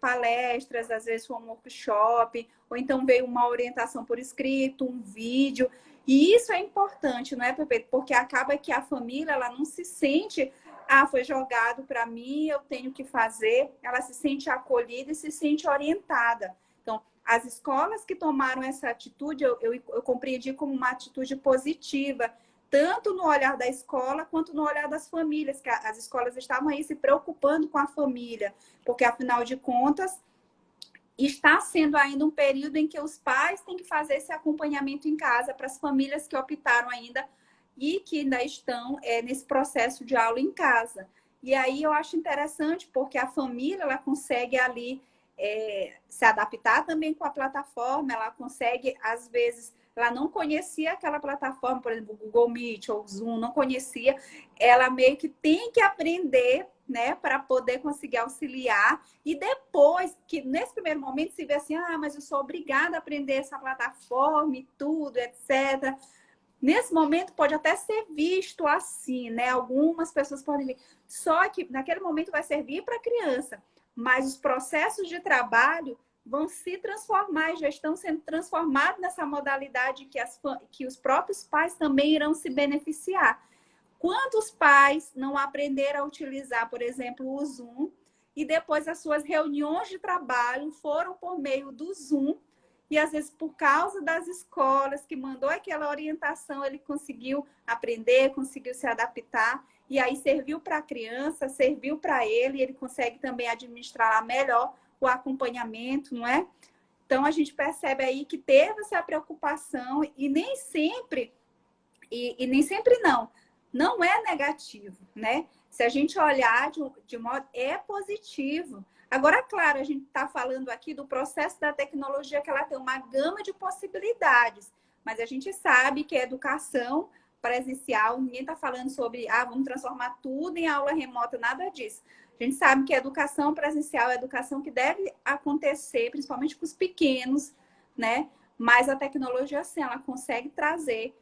palestras, às vezes foi um workshop, ou então veio uma orientação por escrito, um vídeo. E isso é importante, não é, Pepe? Porque acaba que a família ela não se sente, foi jogado para mim, eu tenho que fazer. Ela se sente acolhida e se sente orientada. Então, as escolas que tomaram essa atitude, eu compreendi como uma atitude positiva, tanto no olhar da escola quanto no olhar das famílias, que as escolas estavam aí se preocupando com a família, porque, afinal de contas, está sendo ainda um período em que os pais têm que fazer esse acompanhamento em casa para as famílias que optaram ainda e que ainda estão nesse processo de aula em casa. E aí eu acho interessante, porque a família ela consegue ali se adaptar também com a plataforma, ela consegue, às vezes, ela não conhecia aquela plataforma, por exemplo, o Google Meet ou o Zoom, não conhecia, ela meio que tem que aprender, né, para poder conseguir auxiliar, e depois, que nesse primeiro momento se vê assim, mas eu sou obrigada a aprender essa plataforma e tudo, etc. Nesse momento pode até ser visto assim, né? Algumas pessoas podem ver. Só que naquele momento vai servir para a criança, mas os processos de trabalho vão se transformar e já estão sendo transformados nessa modalidade que os próprios pais também irão se beneficiar. Quantos pais não aprenderam a utilizar, por exemplo, o Zoom e depois as suas reuniões de trabalho foram por meio do Zoom e às vezes por causa das escolas que mandou aquela orientação, ele conseguiu aprender, conseguiu se adaptar e aí serviu para a criança, serviu para ele, e ele consegue também administrar melhor o acompanhamento, não é? Então a gente percebe aí que teve essa preocupação e nem sempre, e nem sempre não é negativo, né? Se a gente olhar de modo, é positivo. Agora, claro, a gente está falando aqui do processo da tecnologia, que ela tem uma gama de possibilidades, mas a gente sabe que a educação presencial, ninguém está falando sobre, vamos transformar tudo em aula remota, nada disso. A gente sabe que a educação presencial é a educação que deve acontecer, principalmente com os pequenos, né? Mas a tecnologia, assim, ela consegue trazer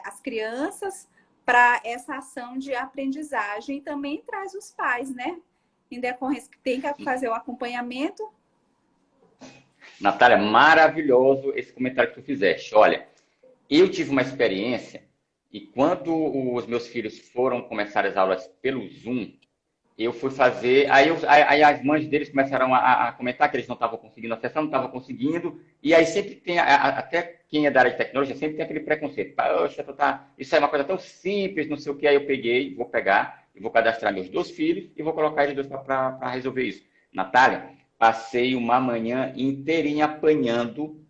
as crianças para essa ação de aprendizagem e também traz os pais, né? Em decorrência que tem que fazer o acompanhamento. Natália, maravilhoso esse comentário que tu fizeste. Olha, eu tive uma experiência e quando os meus filhos foram começar as aulas pelo Zoom, eu fui fazer... Aí as mães deles começaram a comentar que eles não estavam conseguindo acessar, não estavam conseguindo. E aí sempre tem, até quem é da área de tecnologia, sempre tem aquele preconceito. Poxa, isso é uma coisa tão simples, não sei o que. Aí eu peguei, vou pegar e vou cadastrar meus 2 filhos e vou colocar eles 2 para resolver isso. Natália, passei uma manhã inteirinha apanhando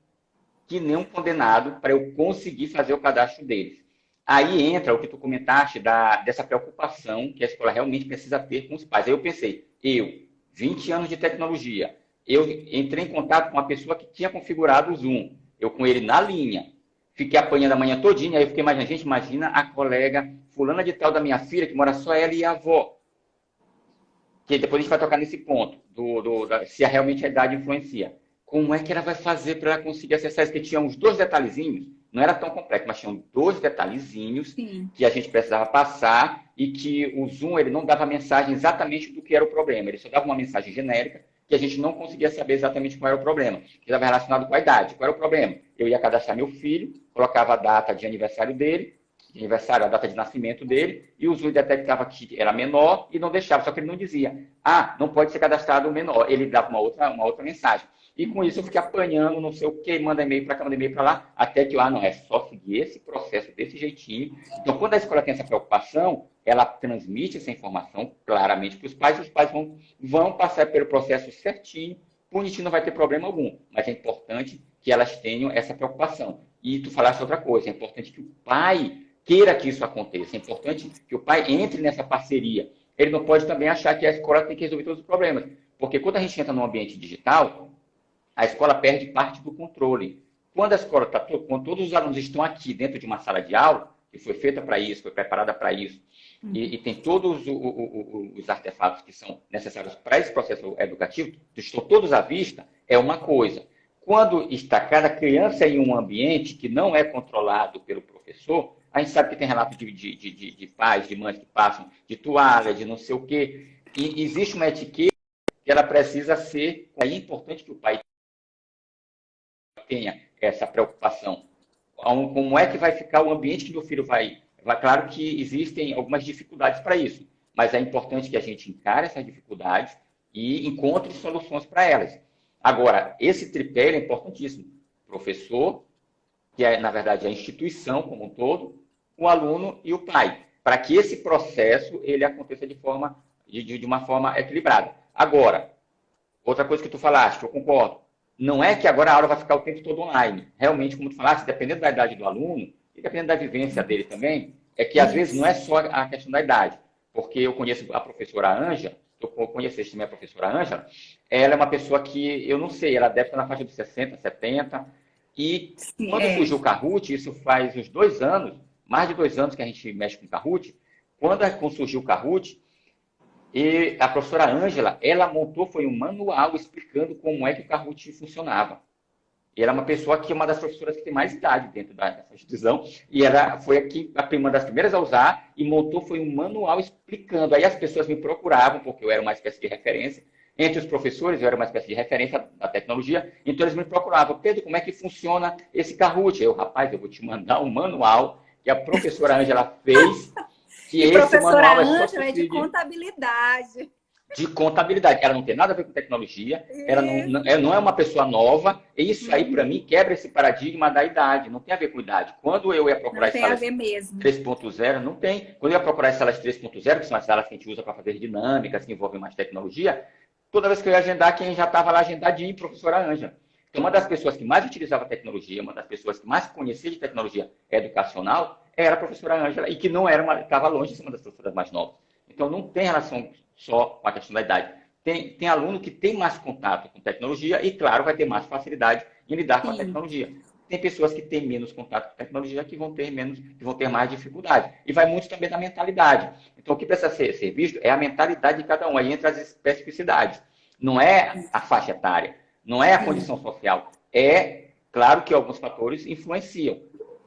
que nem um condenado para eu conseguir fazer o cadastro deles. Aí entra o que tu comentaste dessa preocupação que a escola realmente precisa ter com os pais. Aí eu pensei, 20 anos de tecnologia, eu entrei em contato com uma pessoa que tinha configurado o Zoom, eu com ele na linha, fiquei apanhando a manhã todinha, aí eu fiquei imaginando, gente, imagina a colega fulana de tal da minha filha, que mora só ela e a avó. Que depois a gente vai tocar nesse ponto, se realmente a idade influencia. Como é que ela vai fazer para ela conseguir acessar isso? Porque tinha uns 2 detalhezinhos, não era tão complexo, mas tinham 2 detalhezinhos Sim. que a gente precisava passar e que o Zoom ele não dava mensagem exatamente do que era o problema. Ele só dava uma mensagem genérica que a gente não conseguia saber exatamente qual era o problema. Que estava relacionado com a idade. Qual era o problema? Eu ia cadastrar meu filho, colocava a data de aniversário dele, a data de nascimento dele, e o Zoom detectava que era menor e não deixava, só que ele não dizia, não pode ser cadastrado o menor. Ele dava uma outra mensagem. E com isso eu fiquei apanhando, não sei o que, manda e-mail para cá, manda e-mail para lá, até que, não, é só seguir esse processo desse jeitinho. Então, quando a escola tem essa preocupação, ela transmite essa informação claramente para os pais, e os pais vão passar pelo processo certinho, bonitinho, não vai ter problema algum. Mas é importante que elas tenham essa preocupação. E tu falaste outra coisa, é importante que o pai queira que isso aconteça, é importante que o pai entre nessa parceria. Ele não pode também achar que a escola tem que resolver todos os problemas. Porque quando a gente entra num ambiente digital, a escola perde parte do controle. Quando a escola quando todos os alunos estão aqui dentro de uma sala de aula, que foi feita para isso, foi preparada para isso, e tem todos os artefatos que são necessários para esse processo educativo, estão todos à vista, é uma coisa. Quando está cada criança em um ambiente que não é controlado pelo professor, a gente sabe que tem relatos de pais, de mães que passam de toalha, de não sei o quê, e existe uma etiqueta que ela precisa ser, é importante que o pai tenha essa preocupação. Como é que vai ficar o ambiente que meu filho vai... Claro que existem algumas dificuldades para isso, mas é importante que a gente encare essas dificuldades e encontre soluções para elas. Agora, esse tripé é importantíssimo. Professor, que é, na verdade, a instituição como um todo, o aluno e o pai, para que esse processo ele aconteça de uma forma equilibrada. Agora, outra coisa que tu falaste, eu concordo, não é que agora a aula vai ficar o tempo todo online. Realmente, como tu falaste, dependendo da idade do aluno, e dependendo da vivência dele também, é que às vezes não é só a questão da idade. Porque eu conheço a professora Ângela, tu conheceste também a professora Ângela, ela é uma pessoa que, eu não sei, ela deve estar na faixa dos 60, 70, e quando surgiu o Kahoot, isso faz uns 2 anos, mais de 2 anos que a gente mexe com o Kahoot, quando surgiu o Kahoot, e a professora Ângela, ela montou, foi um manual explicando como é que o Kahoot funcionava. E ela é uma pessoa que é uma das professoras que tem mais idade dentro dessa instituição, e ela foi aqui uma das primeiras a usar, e montou, foi um manual explicando. Aí as pessoas me procuravam, porque eu era uma espécie de referência. Entre os professores, eu era uma espécie de referência da tecnologia, então eles me procuravam. Pedro, como é que funciona esse Kahoot? Rapaz, eu vou te mandar um manual que a professora Ângela fez, que E esse professora manual é só Ângela é de contabilidade. de contabilidade. Ela não tem nada a ver com tecnologia, ela Isso. não é uma pessoa nova, e isso aí, para mim, Uhum. quebra esse paradigma da idade, não tem a ver com idade. Quando eu ia procurar Não as tem a salas ver mesmo. 3.0, não tem. Quando eu ia procurar as salas 3.0, que são as salas que a gente usa para fazer dinâmicas, que envolvem mais tecnologia, toda vez que eu ia agendar, quem já estava lá agendadinho, professora Ângela. Então, uma das pessoas que mais utilizava tecnologia, uma das pessoas que mais conhecia de tecnologia educacional, era a professora Ângela, e que não era estava longe de ser uma das professoras mais novas. Então, não tem relação só com a questão da idade. Tem aluno que tem mais contato com tecnologia e, claro, vai ter mais facilidade em lidar com a Sim, tecnologia. Tem pessoas que têm menos contato com tecnologia que vão ter mais dificuldade. E vai muito também da mentalidade. Então, o que precisa ser visto é a mentalidade de cada um. Aí entra as especificidades. Não é a faixa etária, não é a sim. condição social. É, claro que alguns fatores influenciam,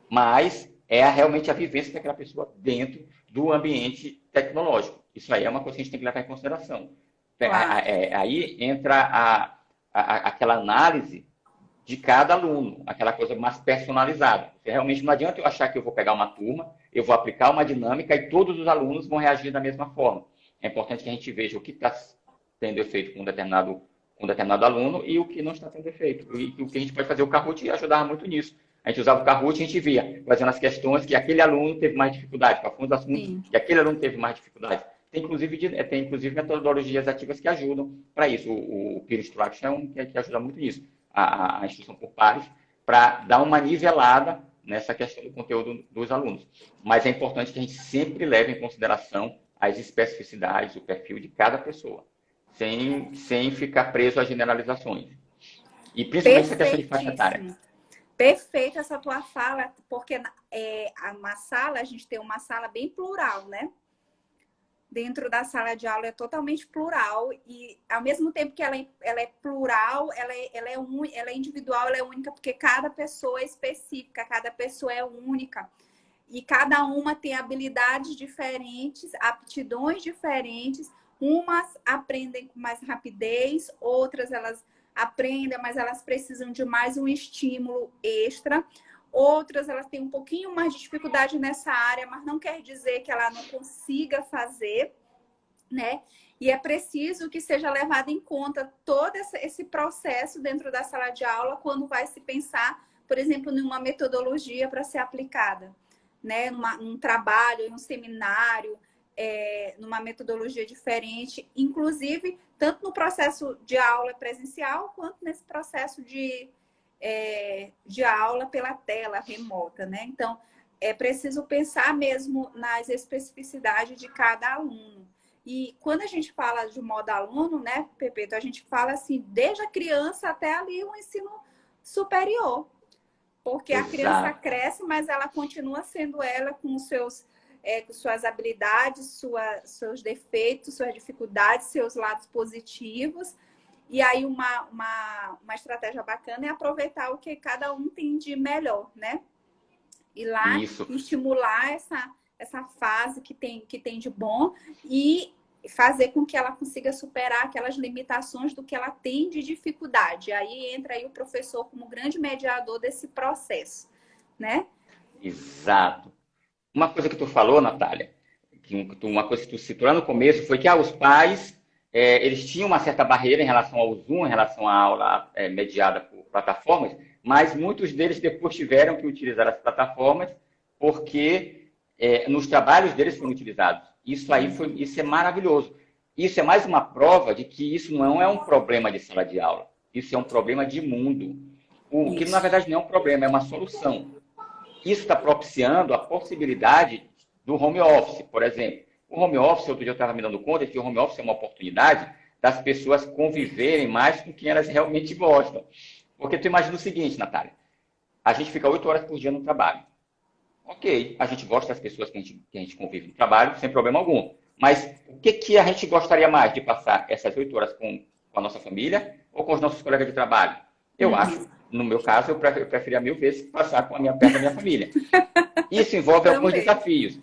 mas é realmente a vivência daquela pessoa dentro do ambiente tecnológico. Isso aí é uma coisa que a gente tem que levar em consideração. Claro. Aí entra aquela análise de cada aluno, aquela coisa mais personalizada. Realmente não adianta eu achar que eu vou pegar uma turma, eu vou aplicar uma dinâmica e todos os alunos vão reagir da mesma forma. É importante que a gente veja o que está tendo efeito com um determinado aluno e o que não está tendo efeito. E o que a gente pode fazer, o Kahoot ajudava muito nisso. A gente usava o Kahoot e a gente via, fazendo as questões que aquele aluno teve mais dificuldade, para fundos assuntos Sim. que aquele aluno teve mais dificuldade. Tem inclusive metodologias ativas que ajudam para isso. O Peer Instruction é um que ajuda muito nisso. A instrução por pares, para dar uma nivelada nessa questão do conteúdo dos alunos. Mas é importante que a gente sempre leve em consideração as especificidades, o perfil de cada pessoa, sem ficar preso a generalizações. E principalmente essa questão de faixa etária. Perfeitíssimo. Perfeita essa tua fala, porque uma sala, a gente tem uma sala bem plural, né? Dentro da sala de aula é totalmente plural e ao mesmo tempo que ela é plural, ela é individual, ela é única, porque cada pessoa é específica, cada pessoa é única. E cada uma tem habilidades diferentes, aptidões diferentes. Umas aprendem com mais rapidez, outras elas aprendem, mas elas precisam de mais um estímulo extra. Outras, elas têm um pouquinho mais de dificuldade nessa área, mas não quer dizer que ela não consiga fazer, né? E é preciso que seja levado em conta todo esse processo dentro da sala de aula quando vai se pensar, por exemplo, numa metodologia para ser aplicada, né? Num trabalho, em um seminário, numa metodologia diferente, inclusive tanto no processo de aula presencial quanto nesse processo de aula pela tela remota, né? Então, é preciso pensar mesmo nas especificidades de cada aluno. E quando a gente fala de modo aluno, né, Pepeto, a gente fala assim, desde a criança até ali o ensino superior. Porque a criança Exato. cresce, mas ela continua sendo ela com com suas habilidades, seus defeitos, suas dificuldades, seus lados positivos. E aí uma estratégia bacana é aproveitar o que cada um tem de melhor, né? Ir lá Isso. estimular essa fase que tem de bom e fazer com que ela consiga superar aquelas limitações do que ela tem de dificuldade. Aí entra aí o professor como grande mediador desse processo, né? Exato. Uma coisa que tu falou, Natália, uma coisa que tu citou lá no começo foi que os pais eles tinham uma certa barreira em relação ao Zoom, em relação à aula mediada por plataformas, mas muitos deles depois tiveram que utilizar as plataformas porque nos trabalhos deles foram utilizados. Isso é maravilhoso. Isso é mais uma prova de que isso não é um problema de sala de aula. Isso é um problema de mundo. O que, na Isso. verdade, não é um problema, é uma solução. Isso está propiciando a possibilidade do home office, por exemplo. O home office, outro dia eu estava me dando conta de que o home office é uma oportunidade das pessoas conviverem mais com quem elas realmente gostam. Porque tu imagina o seguinte, Natália, a gente fica 8 horas por dia no trabalho. Ok, a gente gosta das pessoas que a gente convive no trabalho, sem problema algum. Mas o que a gente gostaria mais de passar essas 8 horas com a nossa família ou com os nossos colegas de trabalho? Eu acho, no meu caso, eu preferia 1000 vezes passar perto da minha família. Isso envolve alguns Também. desafios.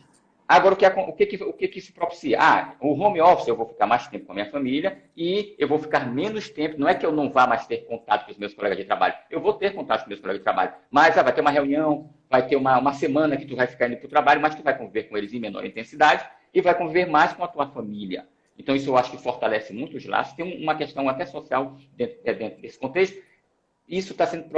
Agora, o que isso propicia? O home office eu vou ficar mais tempo com a minha família e eu vou ficar menos tempo. Não é que eu não vá mais ter contato com os meus colegas de trabalho. Eu vou ter contato com os meus colegas de trabalho. Mas vai ter uma reunião, vai ter uma semana que tu vai ficar indo para o trabalho, mas tu vai conviver com eles em menor intensidade e vai conviver mais com a tua família. Então, isso eu acho que fortalece muito os laços. Tem uma questão até social dentro desse contexto. Isso está sendo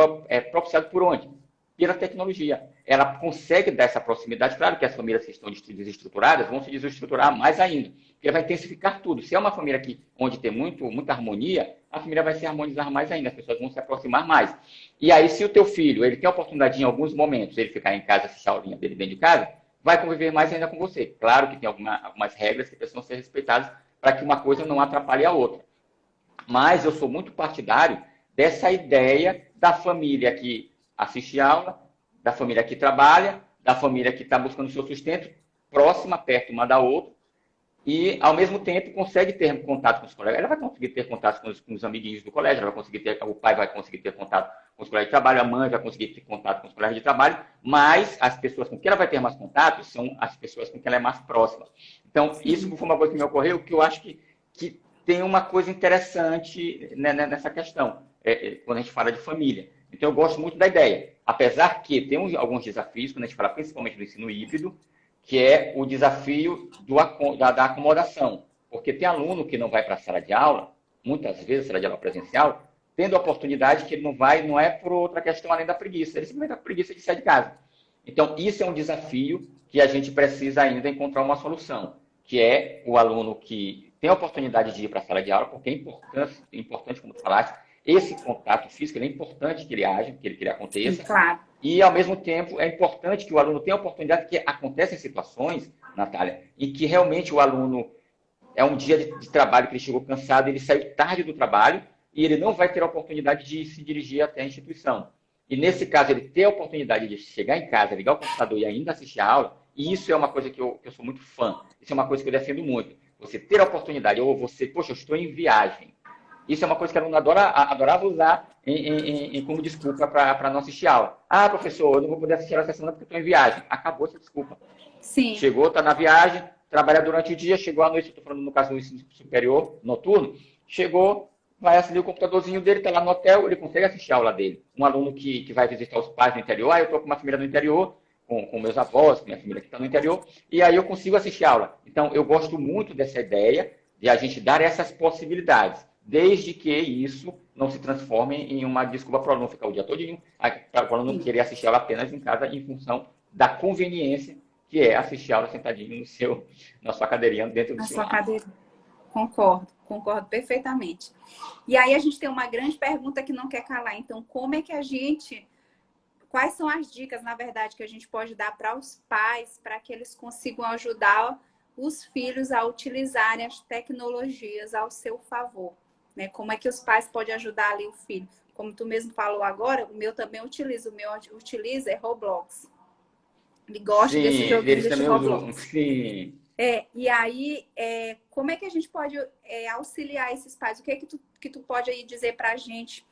propiciado por onde? Pela tecnologia. Ela consegue dar essa proximidade. Claro que as famílias que estão desestruturadas vão se desestruturar mais ainda, porque vai intensificar tudo. Se é uma família onde tem muita harmonia, a família vai se harmonizar mais ainda, as pessoas vão se aproximar mais. E aí, se o teu filho ele tem a oportunidade em alguns momentos ele ficar em casa, assistir a aulinha dele dentro de casa, vai conviver mais ainda com você. Claro que tem algumas regras que precisam ser respeitadas para que uma coisa não atrapalhe a outra. Mas eu sou muito partidário dessa ideia da família que assiste aula, da família que trabalha, da família que está buscando o seu sustento, próxima, perto uma da outra, e, ao mesmo tempo, consegue ter contato com os colegas. Ela vai conseguir ter contato com os amiguinhos do colégio, ela vai conseguir o pai vai conseguir ter contato com os colegas de trabalho, a mãe vai conseguir ter contato com os colegas de trabalho, mas as pessoas com quem ela vai ter mais contato são as pessoas com quem ela é mais próxima. Então, isso foi uma coisa que me ocorreu, que eu acho que tem uma coisa interessante nessa questão, quando a gente fala de família. Então, eu gosto muito da ideia. Apesar que tem alguns desafios, quando a gente fala principalmente do ensino híbrido, que é o desafio da acomodação. Porque tem aluno que não vai para a sala de aula, muitas vezes, sala de aula presencial, tendo a oportunidade que ele não é por outra questão além da preguiça. Ele simplesmente tem preguiça de sair de casa. Então, isso é um desafio que a gente precisa ainda encontrar uma solução, que é o aluno que tem a oportunidade de ir para a sala de aula, porque é importante, como tu falaste, esse contato físico é importante que ele haja, que ele aconteça. Claro. E, ao mesmo tempo, é importante que o aluno tenha a oportunidade, que acontecem situações, Natália, em que realmente o aluno é um dia de trabalho que ele chegou cansado, ele saiu tarde do trabalho e ele não vai ter a oportunidade de se dirigir até a instituição. E, nesse caso, ele ter a oportunidade de chegar em casa, ligar o computador e ainda assistir a aula, e isso é uma coisa que eu sou muito fã. Isso é uma coisa que eu defendo muito. Você ter a oportunidade, ou você, poxa, eu estou em viagem. Isso é uma coisa que a aluna adorava usar como desculpa para não assistir aula. Professor, eu não vou poder assistir a semana porque estou em viagem. Acabou essa desculpa. Sim. Chegou, está na viagem, trabalha durante o dia, chegou à noite, estou falando no caso do ensino superior, noturno, chegou, vai acender o computadorzinho dele, está lá no hotel, ele consegue assistir a aula dele. Um aluno que vai visitar os pais no interior, eu estou com uma família no interior, com meus avós, com minha família que está no interior, e aí eu consigo assistir a aula. Então, eu gosto muito dessa ideia de a gente dar essas possibilidades, desde que isso não se transforme em uma desculpa para o aluno ficar o dia todinho, para o aluno querer assistir aula apenas em casa, em função da conveniência que é assistir aula sentadinho na sua cadeirinha dentro do seu lar. Cadeira. Concordo perfeitamente. E aí a gente tem uma grande pergunta que não quer calar. Então, quais são as dicas, na verdade, que a gente pode dar para os pais para que eles consigam ajudar os filhos a utilizarem as tecnologias ao seu favor? Né? Como é que os pais podem ajudar ali o filho? Como tu mesmo falou agora, o meu também utiliza. O meu utiliza é Roblox. Ele gosta desse joguinho de Roblox. Sim. E aí, como é que a gente pode auxiliar esses pais? O que é que tu pode aí dizer para a gente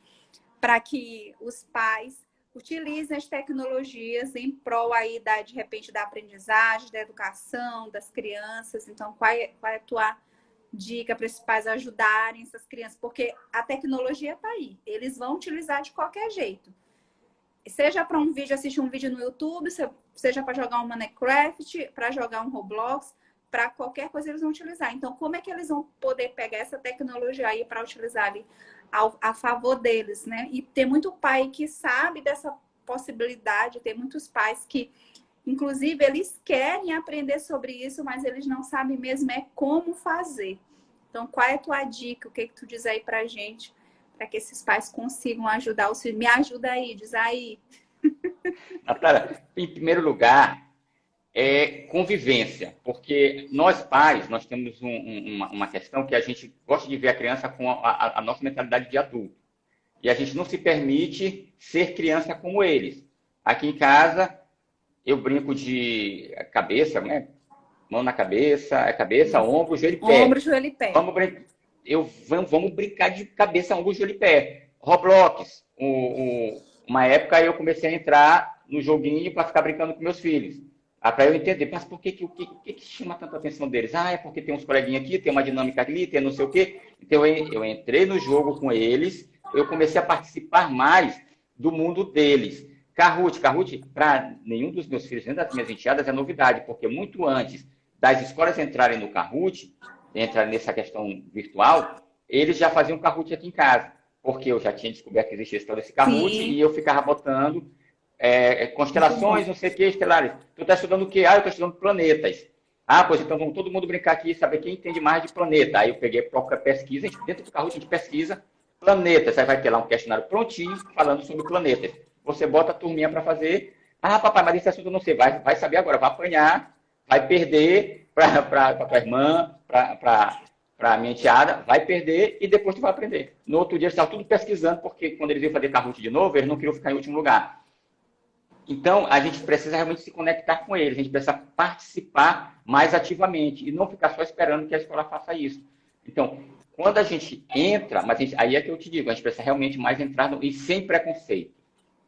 para que os pais utilizem as tecnologias em prol aí de repente da aprendizagem, da educação, das crianças? Então, qual é a tua dica para esses pais ajudarem essas crianças? Porque a tecnologia está aí, eles vão utilizar de qualquer jeito. Seja para assistir um vídeo no YouTube, seja para jogar um Minecraft, para jogar um Roblox, para qualquer coisa eles vão utilizar. Então, como é que eles vão poder pegar essa tecnologia aí para utilizar ali a favor deles, né? E tem muito pai que sabe dessa possibilidade, tem muitos pais que, inclusive, eles querem aprender sobre isso, mas eles não sabem mesmo como fazer. Então, qual é a tua dica? O que tu diz aí pra gente? Para que esses pais consigam ajudar os filhos. Me ajuda aí, diz aí. Natália, em primeiro lugar, é convivência. Porque nós pais, nós temos uma questão que a gente gosta de ver a criança com a nossa mentalidade de adulto. E a gente não se permite ser criança como eles. Aqui em casa, eu brinco de cabeça, né? Mão na cabeça, ombro, joelho e pé. Ombro, joelho e pé. Vamos brincar de cabeça, ombro, joelho e pé. Roblox. Uma época eu comecei a entrar no joguinho para ficar brincando com meus filhos. Para eu entender, mas por que, que chama tanta atenção deles? Ah, é porque tem uns coleguinhas aqui, tem uma dinâmica ali, tem não sei o quê. Então, eu entrei no jogo com eles, eu comecei a participar mais do mundo deles. Kahoot, para nenhum dos meus filhos, nem das minhas enteadas, é novidade, porque muito antes das escolas entrarem no Kahoot, entrarem nessa questão virtual, eles já faziam Kahoot aqui em casa, porque eu já tinha descoberto que existia todo esse Kahoot Sim, e eu ficava botando muito constelações, bom. não sei o que, estelares. Tu está estudando o quê? Ah, eu estou estudando planetas. Ah, pois então vamos todo mundo brincar aqui e saber quem entende mais de planeta. Aí eu peguei a própria pesquisa, dentro do Kahoot a gente pesquisa planetas. Aí vai ter lá um questionário prontinho falando sobre planetas. Você bota a turminha para fazer. Ah, papai, mas esse assunto eu não sei. Vai saber agora, vai apanhar, vai perder para tua irmã, para a minha enteada, vai perder e depois tu vai aprender. No outro dia eles estavam tudo pesquisando, porque quando eles iam fazer Kahoot de novo, eles não queriam ficar em último lugar. Então, a gente precisa realmente se conectar com eles, a gente precisa participar mais ativamente e não ficar só esperando que a escola faça isso. Então, quando a gente entra, aí é que eu te digo, a gente precisa realmente mais entrar e sem preconceito,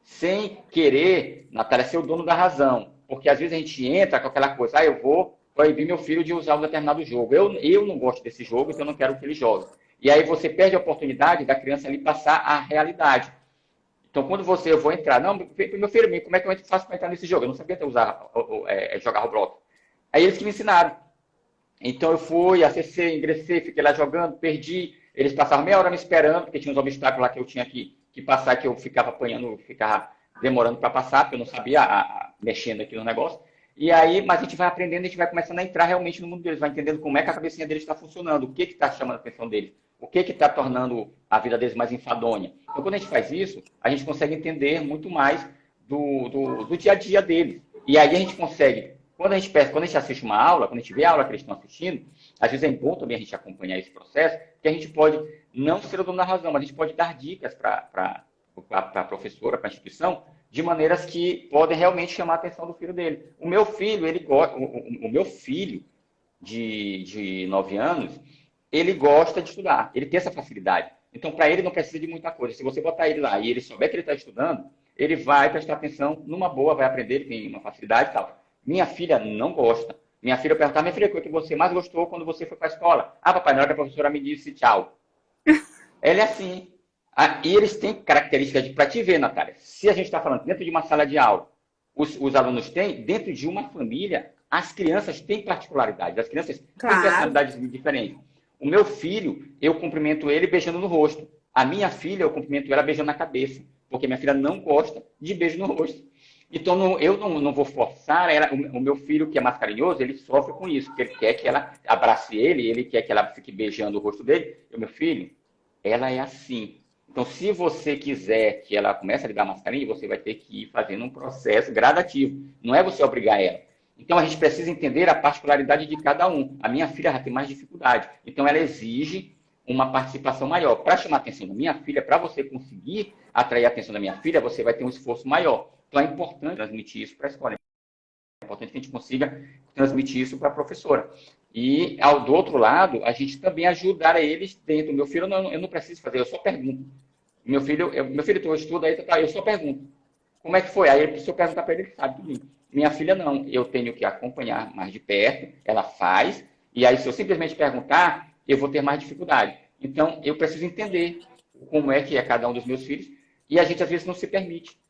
sem querer, Natália, ser o dono da razão, porque às vezes a gente entra com aquela coisa, eu vou proibir meu filho de usar um determinado jogo, eu não gosto desse jogo, então eu não quero que ele jogue. E aí você perde a oportunidade da criança ali passar a realidade. Então, quando eu vou entrar, não, meu filho, como é que eu faço para entrar nesse jogo? Eu não sabia até jogar Roblox. Aí eles que me ensinaram. Então, eu fui, acessei, ingressei, fiquei lá jogando, perdi. Eles passavam meia hora me esperando, porque tinha uns obstáculos lá que eu tinha que passar, que eu ficava apanhando, ficava demorando para passar, porque eu não sabia mexendo aqui no negócio. E aí, mas a gente vai aprendendo, a gente vai começando a entrar realmente no mundo deles, vai entendendo como é que a cabecinha deles está funcionando, o que está chamando a atenção deles, o que está tornando a vida deles mais enfadonha. Então, quando a gente faz isso, a gente consegue entender muito mais do dia a dia deles. E aí a gente consegue, quando a gente assiste uma aula, quando a gente vê a aula que eles estão assistindo, às vezes é bom também a gente acompanhar esse processo, que a gente pode não ser o dono da razão, mas a gente pode dar dicas para a professora, para a instituição, de maneiras que podem realmente chamar a atenção do filho dele. O meu filho, ele gosta, o meu filho de 9 anos, ele gosta de estudar, ele tem essa facilidade. Então, para ele, não precisa de muita coisa. Se você botar ele lá e ele souber que ele está estudando, ele vai prestar atenção numa boa, vai aprender, ele tem uma facilidade e tal. Minha filha não gosta. Minha filha perguntava, minha filha, o que você mais gostou quando você foi para a escola? Ah, papai, na hora que a professora me disse tchau. Ela é assim. E eles têm características para te ver, Natália. Se a gente está falando dentro de uma sala de aula, os alunos têm, dentro de uma família, as crianças têm particularidades, as crianças têm Claro. personalidades diferentes. O meu filho, eu cumprimento ele beijando no rosto. A minha filha, eu cumprimento ela beijando na cabeça, porque minha filha não gosta de beijo no rosto. Então, eu não vou forçar ela. O meu filho, que é mais carinhoso, ele sofre com isso, porque ele quer que ela abrace ele quer que ela fique beijando o rosto dele. Meu filho, ela é assim. Então, se você quiser que ela comece a lhe dar mascarinha, você vai ter que ir fazendo um processo gradativo. Não é você obrigar ela. Então, a gente precisa entender a particularidade de cada um. A minha filha já tem mais dificuldade. Então, ela exige uma participação maior. Para chamar a atenção da minha filha, para você conseguir atrair a atenção da minha filha, você vai ter um esforço maior. Então, é importante transmitir isso para a escola. É importante que a gente consiga transmitir isso para a professora. E, do outro lado, a gente também ajudar eles dentro. Meu filho, eu não preciso fazer, eu só pergunto. Meu filho tu estuda aí, eu só pergunto. Como é que foi? Aí, se eu perguntar para ele, ele sabe tudo. Minha filha, não. Eu tenho que acompanhar mais de perto, ela faz, e aí, se eu simplesmente perguntar, eu vou ter mais dificuldade. Então, eu preciso entender como é que é cada um dos meus filhos, e a gente, às vezes, não se permite.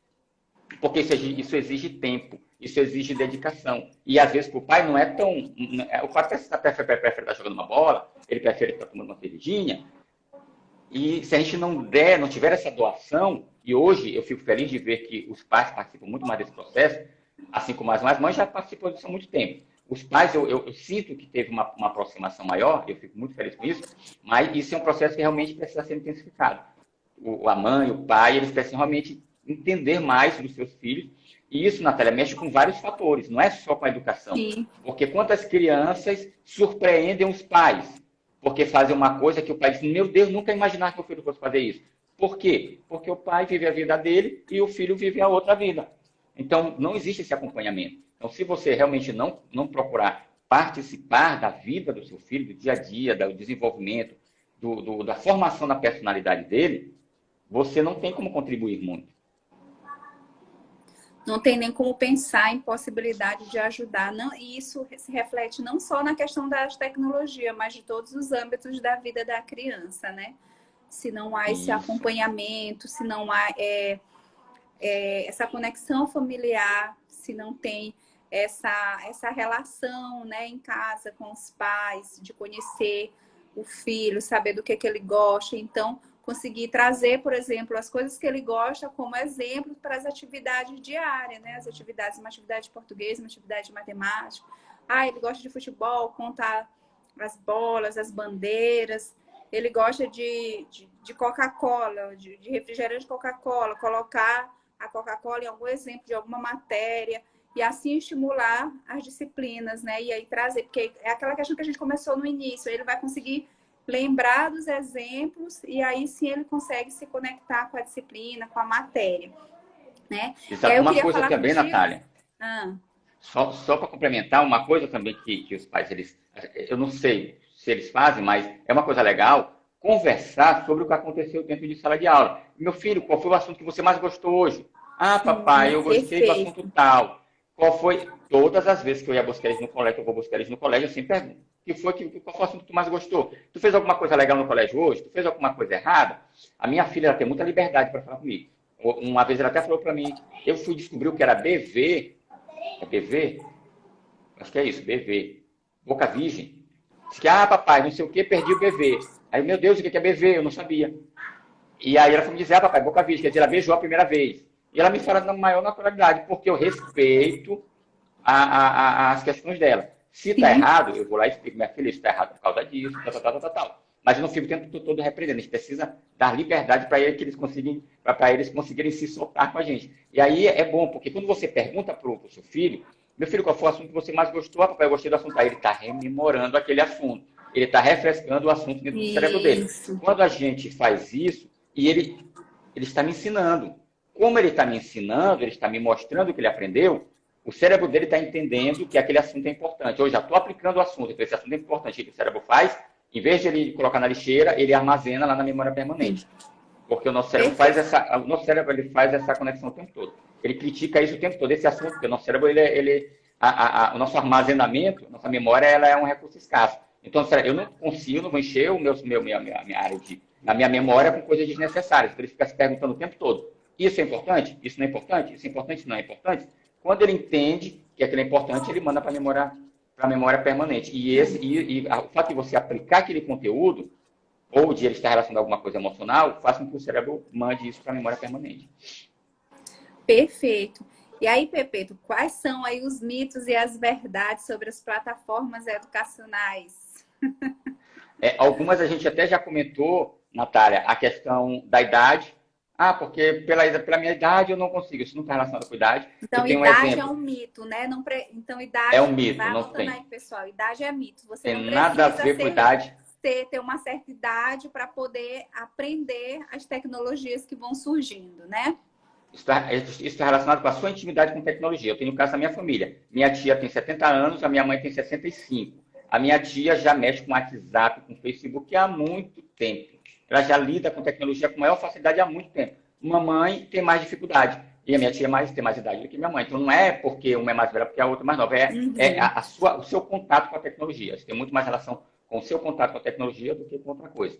Porque isso exige tempo, isso exige dedicação. E às vezes para o pai não é tão. O pai prefere estar jogando uma bola, ele prefere estar tomando uma cervejinha. E se a gente não tiver essa doação, e hoje eu fico feliz de ver que os pais participam muito mais desse processo, assim como as mães já participam disso há muito tempo. Os pais, eu sinto que teve uma aproximação maior, eu fico muito feliz com isso, mas isso é um processo que realmente precisa ser intensificado. A mãe, o pai, eles precisam realmente entender mais dos seus filhos. E isso, Natália, mexe com vários fatores, não é só com a educação. Sim. Porque quantas crianças surpreendem os pais? Porque fazem uma coisa que o pai diz, meu Deus, nunca imaginar que o filho fosse fazer isso. Por quê? Porque o pai vive a vida dele e o filho vive a outra vida. Então, não existe esse acompanhamento. Então, se você realmente não procurar participar da vida do seu filho, do dia a dia, do desenvolvimento, da formação da personalidade dele, você não tem como contribuir muito. não tem nem como pensar em possibilidade de ajudar. Não, e isso se reflete não só na questão da tecnologia, mas de todos os âmbitos da vida da criança, né? Se não há esse Isso. acompanhamento, se não há essa conexão familiar, se não tem essa relação, né, em casa com os pais, de conhecer o filho, saber do que ele gosta. Então, conseguir trazer, por exemplo, as coisas que ele gosta como exemplo para as atividades diárias, né? As atividades, uma atividade de português, uma atividade de matemática. Ah, ele gosta de futebol, contar as bolas, as bandeiras. Ele gosta de Coca-Cola, de refrigerante Coca-Cola, colocar a Coca-Cola em algum exemplo de alguma matéria e assim estimular as disciplinas, né? E aí trazer, porque é aquela questão que a gente começou no início, ele vai conseguir lembrar dos exemplos e aí sim ele consegue se conectar com a disciplina, com a matéria, né? E aí Exato. eu Uma queria coisa falar também, contigo. Natália, Ah, só para complementar, uma coisa também que os pais, eu não sei se eles fazem, mas é uma coisa legal conversar sobre o que aconteceu dentro de sala de aula. Meu filho, qual foi o assunto que você mais gostou hoje? Ah, sim, papai, eu gostei do assunto perfeito. tal. Qual foi? Todas as vezes que eu ia buscar eles no colégio, eu vou buscar eles no colégio, eu sempre pergunto. Qual foi o assunto que tu mais gostou? Tu fez alguma coisa legal no colégio hoje? Tu fez alguma coisa errada? A minha filha ela tem muita liberdade para falar comigo. Uma vez ela até falou para mim, eu fui descobrir o que era BV, é BV? Acho que é isso, BV. Boca Virgem. Diz que, papai, não sei o que, perdi o BV. Aí, meu Deus, o que é BV? Eu não sabia. E aí ela foi me dizer, papai, Boca Virgem, quer dizer, ela beijou a primeira vez. E ela me fala na maior naturalidade, porque eu respeito as questões dela. Se está Sim, errado, eu vou lá e explico, minha filha, isso está errado por causa disso, tal. Mas eu não fico o tempo todo repreendendo. A gente precisa dar liberdade para eles conseguirem se soltar com a gente. E aí é bom, porque quando você pergunta para o seu filho, meu filho, qual foi o assunto que você mais gostou? Ah, papai, eu gostei do assunto. Aí ele está rememorando aquele assunto. Ele está refrescando o assunto dentro do cérebro dele. isso. Quando a gente faz isso, e ele está me ensinando. Como ele está me ensinando, ele está me mostrando o que ele aprendeu, o cérebro dele está entendendo que aquele assunto é importante. Eu já estou aplicando o assunto, então esse assunto é importante. O que o cérebro faz, em vez de ele colocar na lixeira, ele armazena lá na memória Sim, permanente. Porque perfeito. o nosso cérebro ele faz essa conexão o tempo todo. Ele critica isso o tempo todo, esse assunto, porque o nosso cérebro, o nosso armazenamento, nossa memória, ela é um recurso escasso. Então, eu não consigo, não vou encher minha área a minha memória com coisas desnecessárias. Então, ele fica se perguntando o tempo todo. Isso é importante? Isso não é importante? Isso é importante? Não é importante? Quando ele entende que aquilo é importante, ele manda para a memória permanente. O fato de você aplicar aquele conteúdo, ou de ele estar relacionado a alguma coisa emocional, faz com que o cérebro mande isso para a memória permanente. Perfeito. E aí, Pepeto, quais são aí os mitos e as verdades sobre as plataformas educacionais? Algumas a gente até já comentou, Natália, a questão da idade. Porque pela minha idade eu não consigo. Isso não está relacionado com idade. Eu Então, tenho um idade é exemplo. um mito, né? Então, É um idade, mito, vai não anotando tem. aí, pessoal. Idade é mito. Você Tem não nada a precisa ver com idade. ter uma certa idade para poder aprender as tecnologias que vão surgindo, né? Isso está relacionado com a sua intimidade com tecnologia. Eu tenho o caso da minha família. Minha tia tem 70 anos, a minha mãe tem 65. A minha tia já mexe com WhatsApp, com Facebook há muito tempo. Ela já lida com tecnologia com maior facilidade há muito tempo. Mamãe tem mais dificuldade. E a minha tia tem mais idade do que minha mãe. Então não é porque uma é mais velha, porque a outra é mais nova. Uhum. O seu contato com a tecnologia. Você tem muito mais relação com o seu contato com a tecnologia do que com outra coisa.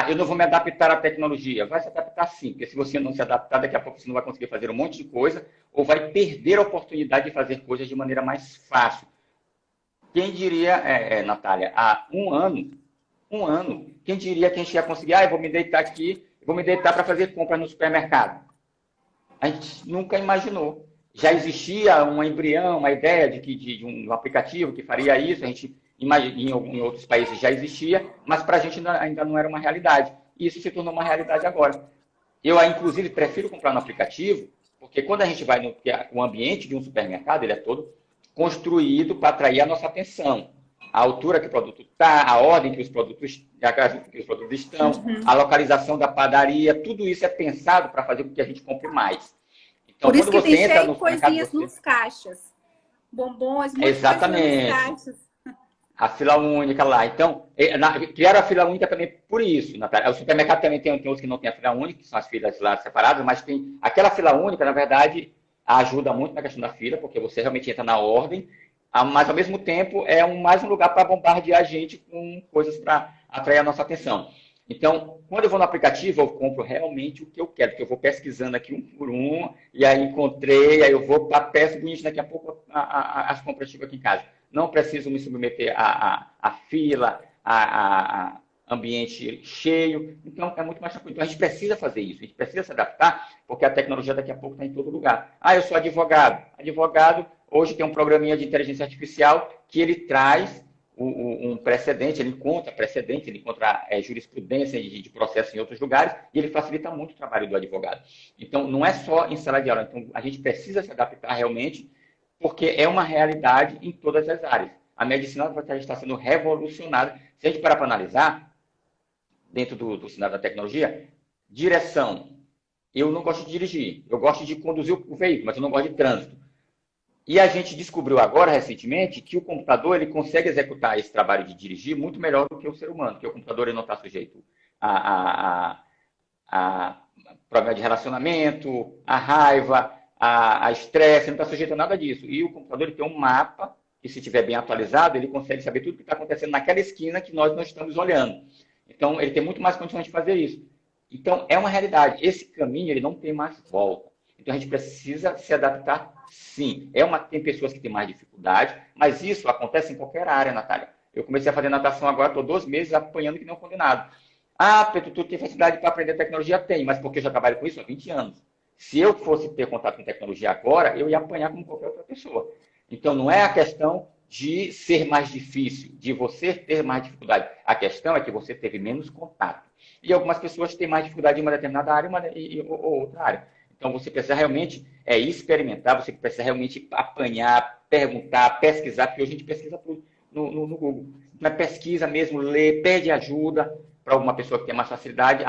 Eu não vou me adaptar à tecnologia. Vai se adaptar sim, porque se você não se adaptar, daqui a pouco você não vai conseguir fazer um monte de coisa ou vai perder a oportunidade de fazer coisas de maneira mais fácil. Quem diria, Natália, há um ano, quem diria que a gente ia conseguir, eu vou me deitar aqui, vou me deitar para fazer compras no supermercado. A gente nunca imaginou. Já existia um embrião, uma ideia de um aplicativo que faria isso, a gente em outros países já existia, mas para a gente ainda não era uma realidade. E isso se tornou uma realidade agora. Eu, inclusive, prefiro comprar no aplicativo, porque quando a gente vai o ambiente de um supermercado, ele é todo construído para atrair a nossa atenção. A altura que o produto está, a ordem que os produtos estão, Uhum. a localização da padaria, tudo isso é pensado para fazer com que a gente compre mais. Então, Por isso quando que tem você entra cheio no de supermercado, coisinhas nos caixas. Bombons, um monte de coisinha nos exatamente, caixas. a fila única lá. Então, criaram a fila única também por isso, Natália. O supermercado também tem outros que não tem a fila única, que são as filas lá separadas, mas tem aquela fila única, na verdade, ajuda muito na questão da fila, porque você realmente entra na ordem, mas ao mesmo tempo é mais um lugar para bombardear a gente com coisas para atrair a nossa atenção. Então, quando eu vou no aplicativo, eu compro realmente o que eu quero, porque eu vou pesquisando aqui um por um, e aí encontrei, aí eu vou para peço bonito, daqui a pouco as compras chegam aqui em casa. Não preciso me submeter a fila, a ambiente cheio, então é muito mais tranquilo. Então a gente precisa fazer isso, a gente precisa se adaptar, porque a tecnologia daqui a pouco está em todo lugar. Eu sou advogado. Advogado, hoje tem um programinha de inteligência artificial que ele traz um precedente, ele encontra precedente, ele encontra jurisprudência de processo em outros lugares, e ele facilita muito o trabalho do advogado. Então, não é só em sala de aula, então a gente precisa se adaptar realmente, porque é uma realidade em todas as áreas. A medicina está sendo revolucionada. Se a gente parar para analisar, dentro do cenário da tecnologia, direção. Eu não gosto de dirigir, eu gosto de conduzir o veículo, mas eu não gosto de trânsito. E a gente descobriu agora, recentemente, que o computador ele consegue executar esse trabalho de dirigir muito melhor do que o ser humano, porque o computador ele não está sujeito a problema de relacionamento, a raiva, a estresse, não está sujeito a nada disso. E o computador ele tem um mapa, que se estiver bem atualizado, ele consegue saber tudo o que está acontecendo naquela esquina que nós não estamos olhando. Então, ele tem muito mais condições de fazer isso. Então, é uma realidade. Esse caminho ele não tem mais volta. Então, a gente precisa se adaptar, sim. Tem pessoas que têm mais dificuldade, mas isso acontece em qualquer área, Natália. Eu comecei a fazer natação agora, estou 2 meses apanhando que não condenado. Pedro, tu tem facilidade para aprender tecnologia? Tem, mas porque eu já trabalho com isso há 20 anos. Se eu fosse ter contato com tecnologia agora, eu ia apanhar como qualquer outra pessoa. Então, não é a questão de ser mais difícil, de você ter mais dificuldade. A questão é que você teve menos contato. E algumas pessoas têm mais dificuldade em uma determinada área ou outra área. Então, você precisa realmente experimentar, você precisa realmente apanhar, perguntar, pesquisar, porque hoje a gente pesquisa no Google. Então, pesquisa mesmo, lê, pede ajuda para alguma pessoa que tem mais facilidade.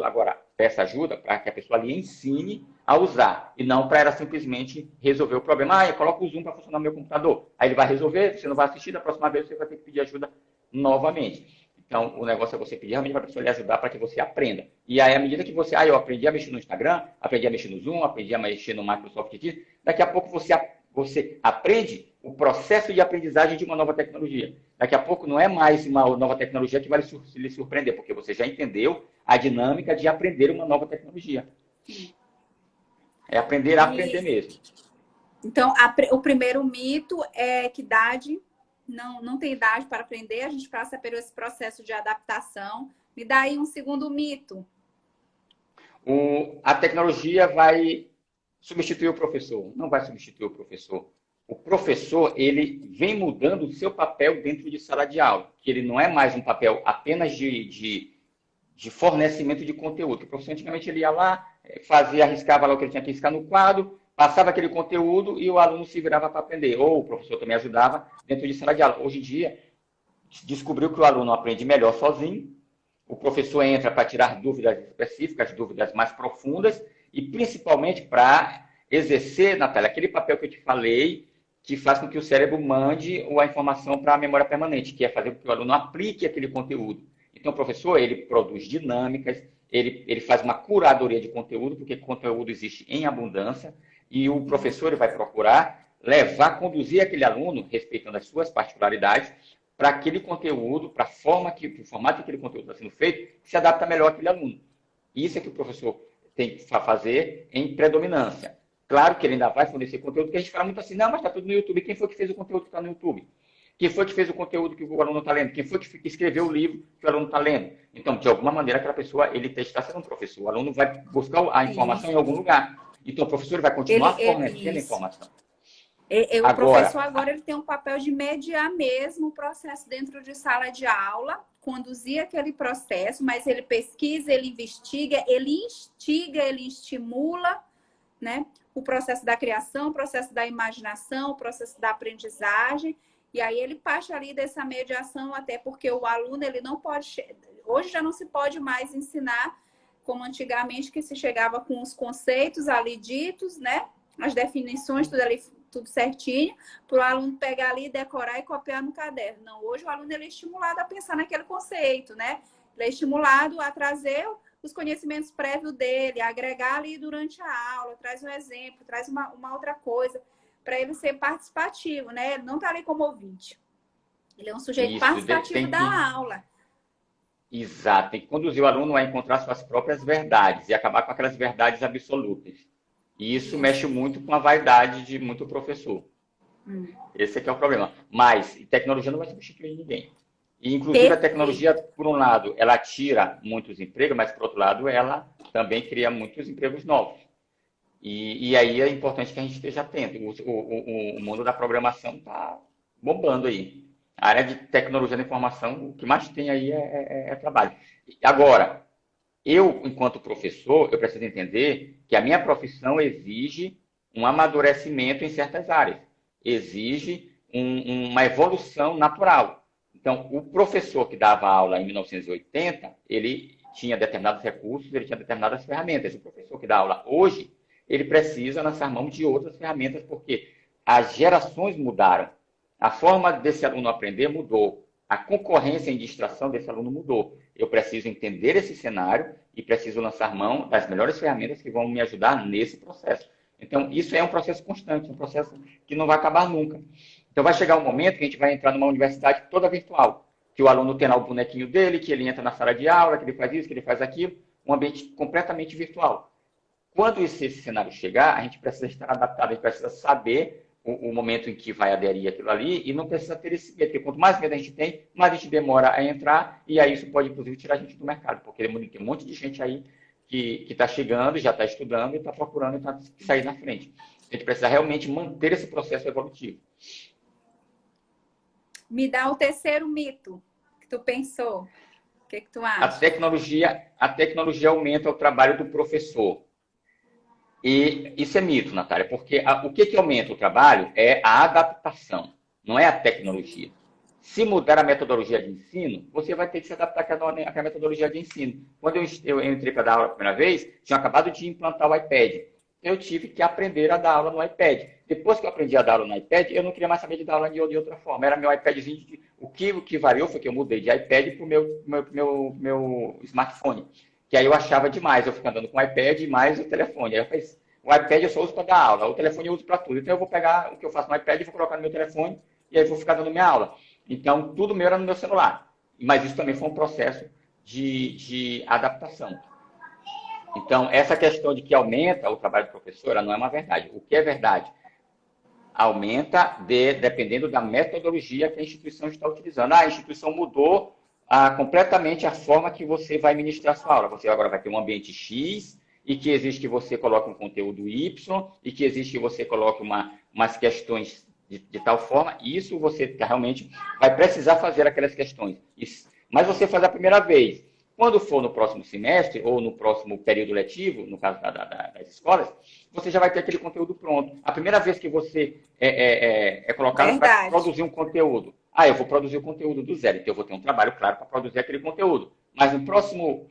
Agora, peça ajuda para que a pessoa lhe ensine a usar, e não para ela simplesmente resolver o problema. Eu coloco o Zoom para funcionar no meu computador. Aí ele vai resolver, você não vai assistir, da próxima vez você vai ter que pedir ajuda novamente. Então, o negócio é você pedir realmente para a pessoa lhe ajudar para que você aprenda. E aí, à medida que você... eu aprendi a mexer no Instagram, aprendi a mexer no Zoom, aprendi a mexer no Microsoft Teams, daqui a pouco você aprende o processo de aprendizagem de uma nova tecnologia. Daqui a pouco não é mais uma nova tecnologia que vai lhe surpreender, porque você já entendeu a dinâmica de aprender uma nova tecnologia. É aprender a aprender mesmo. Então, o primeiro mito é que idade... Não tem idade para aprender, a gente passa por esse processo de adaptação. Me dá aí um segundo mito. A tecnologia vai substituir o professor. Não vai substituir o professor. O professor, ele vem mudando o seu papel dentro de sala de aula, que ele não é mais um papel apenas de fornecimento de conteúdo. O professor, antigamente, ele ia lá, arriscava lá o que ele tinha que riscar no quadro, passava aquele conteúdo e o aluno se virava para aprender. Ou o professor também ajudava dentro de sala de aula. Hoje em dia, descobriu que o aluno aprende melhor sozinho. O professor entra para tirar dúvidas específicas, dúvidas mais profundas, e principalmente para exercer, Natália, aquele papel que eu te falei, que faz com que o cérebro mande a informação para a memória permanente, que é fazer com que o aluno aplique aquele conteúdo. Então, o professor, ele produz dinâmicas, ele faz uma curadoria de conteúdo, porque conteúdo existe em abundância, e o professor ele vai procurar conduzir aquele aluno, respeitando as suas particularidades, para aquele conteúdo, para o formato que aquele conteúdo está sendo feito, que se adapta melhor àquele aluno. Isso é que o professor tem que fazer em predominância. Claro que ele ainda vai fornecer conteúdo, que a gente fala muito assim, não, mas está tudo no YouTube. Quem foi que fez o conteúdo que está no YouTube? Quem foi que fez o conteúdo que o aluno está lendo? Quem foi que escreveu o livro que o aluno está lendo? Então, de alguma maneira, aquela pessoa, ele está sendo um professor. O aluno vai buscar a informação em algum lugar. Então, o professor vai continuar fornecendo a informação. O professor agora ele tem um papel de mediar mesmo o processo dentro de sala de aula, conduzir aquele processo, mas ele pesquisa, ele investiga, ele instiga, ele estimula, né? O processo da criação, o processo da imaginação, o processo da aprendizagem. E aí ele parte ali dessa mediação, até porque o aluno ele não pode... Hoje já não se pode mais ensinar como antigamente, que se chegava com os conceitos ali ditos, né? As definições, tudo ali, tudo certinho, para o aluno pegar ali, decorar e copiar no caderno. Não, hoje o aluno ele é estimulado a pensar naquele conceito, né? Ele é estimulado a trazer os conhecimentos prévios dele, agregar ali durante a aula, traz um exemplo, traz uma outra coisa, para ele ser participativo, né? Ele não está ali como ouvinte. Ele é um sujeito participativo da aula. Exato, tem que conduzir o aluno a encontrar suas próprias verdades e acabar com aquelas verdades absolutas. E isso mexe muito com a vaidade de muito professor. Esse aqui é o problema. Mas tecnologia não vai substituir ninguém. E, inclusive, a tecnologia, por um lado, ela tira muitos empregos, mas, por outro lado, ela também cria muitos empregos novos. E aí é importante que a gente esteja atento. O mundo da programação está bombando aí. A área de tecnologia da informação, o que mais tem aí é trabalho. Agora, eu, enquanto professor, eu preciso entender que a minha profissão exige um amadurecimento em certas áreas. Exige uma evolução natural. Então, o professor que dava aula em 1980, ele tinha determinados recursos, ele tinha determinadas ferramentas. O professor que dá aula hoje, ele precisa lançar mão de outras ferramentas, porque as gerações mudaram. A forma desse aluno aprender mudou. A concorrência em distração desse aluno mudou. Eu preciso entender esse cenário e preciso lançar mão das melhores ferramentas que vão me ajudar nesse processo. Então, isso é um processo constante, um processo que não vai acabar nunca. Então, vai chegar um momento que a gente vai entrar numa universidade toda virtual, que o aluno tem lá o bonequinho dele, que ele entra na sala de aula, que ele faz isso, que ele faz aquilo, um ambiente completamente virtual. Quando esse cenário chegar, a gente precisa estar adaptado, a gente precisa saber o momento em que vai aderir aquilo ali e não precisa ter esse medo, porque quanto mais medo a gente tem, mais a gente demora a entrar e aí isso pode, inclusive, tirar a gente do mercado, porque tem um monte de gente aí que está chegando, já está estudando e está procurando sair na frente. A gente precisa realmente manter esse processo evolutivo. Me dá o terceiro mito que tu pensou. O que tu acha? A tecnologia aumenta o trabalho do professor. E isso é mito, Natália, porque o que aumenta o trabalho é a adaptação, não é a tecnologia. Se mudar a metodologia de ensino, você vai ter que se adaptar à metodologia de ensino. Quando eu entrei para dar aula a primeira vez, tinha acabado de implantar o iPad. Eu tive que aprender a dar aula no iPad. Depois que eu aprendi a dar aula no iPad, eu não queria mais saber de dar aula de outra forma. Era meu iPadzinho. O que variou foi que eu mudei de iPad para o meu smartphone. Que aí eu achava demais eu ficar andando com o iPad e mais o telefone. Aí eu falei, o iPad eu só uso para dar aula, o telefone eu uso para tudo. Então eu vou pegar o que eu faço no iPad e vou colocar no meu telefone e aí vou ficar dando minha aula. Então tudo meu era no meu celular. Mas isso também foi um processo de adaptação. Então essa questão de que aumenta o trabalho do professor, ela não é uma verdade. O que é verdade? Aumenta dependendo da metodologia que a instituição está utilizando. A instituição mudou completamente a forma que você vai ministrar a sua aula. Você agora vai ter um ambiente X, e que existe que você coloque um conteúdo Y, e que existe que você coloque umas questões de tal forma, isso você realmente vai precisar fazer aquelas questões. Mas você faz a primeira vez. Quando for no próximo semestre, ou no próximo período letivo, no caso das escolas, você já vai ter aquele conteúdo pronto. A primeira vez que você é colocado para produzir um conteúdo, eu vou produzir o conteúdo do zero, então eu vou ter um trabalho, claro, para produzir aquele conteúdo. Mas no próximo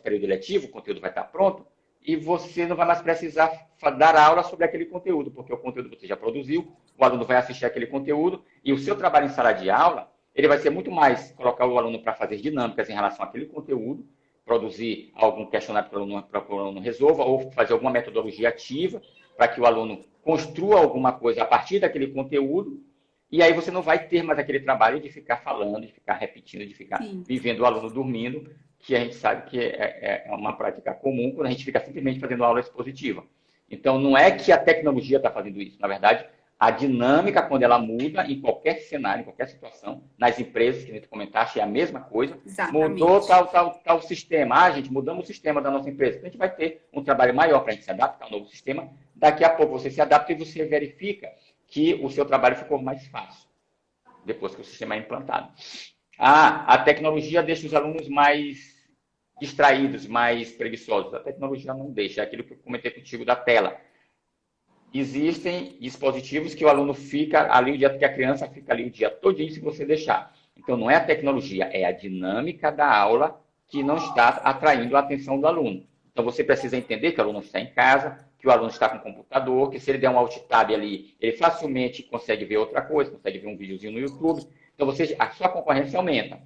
período letivo, o conteúdo vai estar pronto e você não vai mais precisar dar aula sobre aquele conteúdo, porque o conteúdo você já produziu, o aluno vai assistir aquele conteúdo e o seu trabalho em sala de aula, ele vai ser muito mais colocar o aluno para fazer dinâmicas em relação àquele conteúdo, produzir algum questionário para o aluno resolva, ou fazer alguma metodologia ativa para que o aluno construa alguma coisa a partir daquele conteúdo. E aí você não vai ter mais aquele trabalho de ficar falando, de ficar repetindo, de ficar vivendo o aluno dormindo, que a gente sabe que é uma prática comum quando a gente fica simplesmente fazendo aula expositiva. Então, não é que a tecnologia está fazendo isso. Na verdade, a dinâmica, quando ela muda, em qualquer cenário, em qualquer situação, nas empresas, que tu comentaste, é a mesma coisa. Exatamente. Mudou tal sistema. Gente, mudamos o sistema da nossa empresa. Então, a gente vai ter um trabalho maior para a gente se adaptar ao novo sistema. Daqui a pouco você se adapta e você verifica que o seu trabalho ficou mais fácil, depois que o sistema é implantado. A tecnologia deixa os alunos mais distraídos, mais preguiçosos. A tecnologia não deixa, é aquilo que eu comentei contigo da tela. Existem dispositivos que o aluno fica ali o dia, que a criança fica ali o dia todinho se você deixar. Então, não é a tecnologia, é a dinâmica da aula que não está atraindo a atenção do aluno. Então, você precisa entender que o aluno está em casa, que o aluno está com o computador, que se ele der um alt tab ali, ele facilmente consegue ver outra coisa, consegue ver um videozinho no YouTube. Então, a sua concorrência aumenta.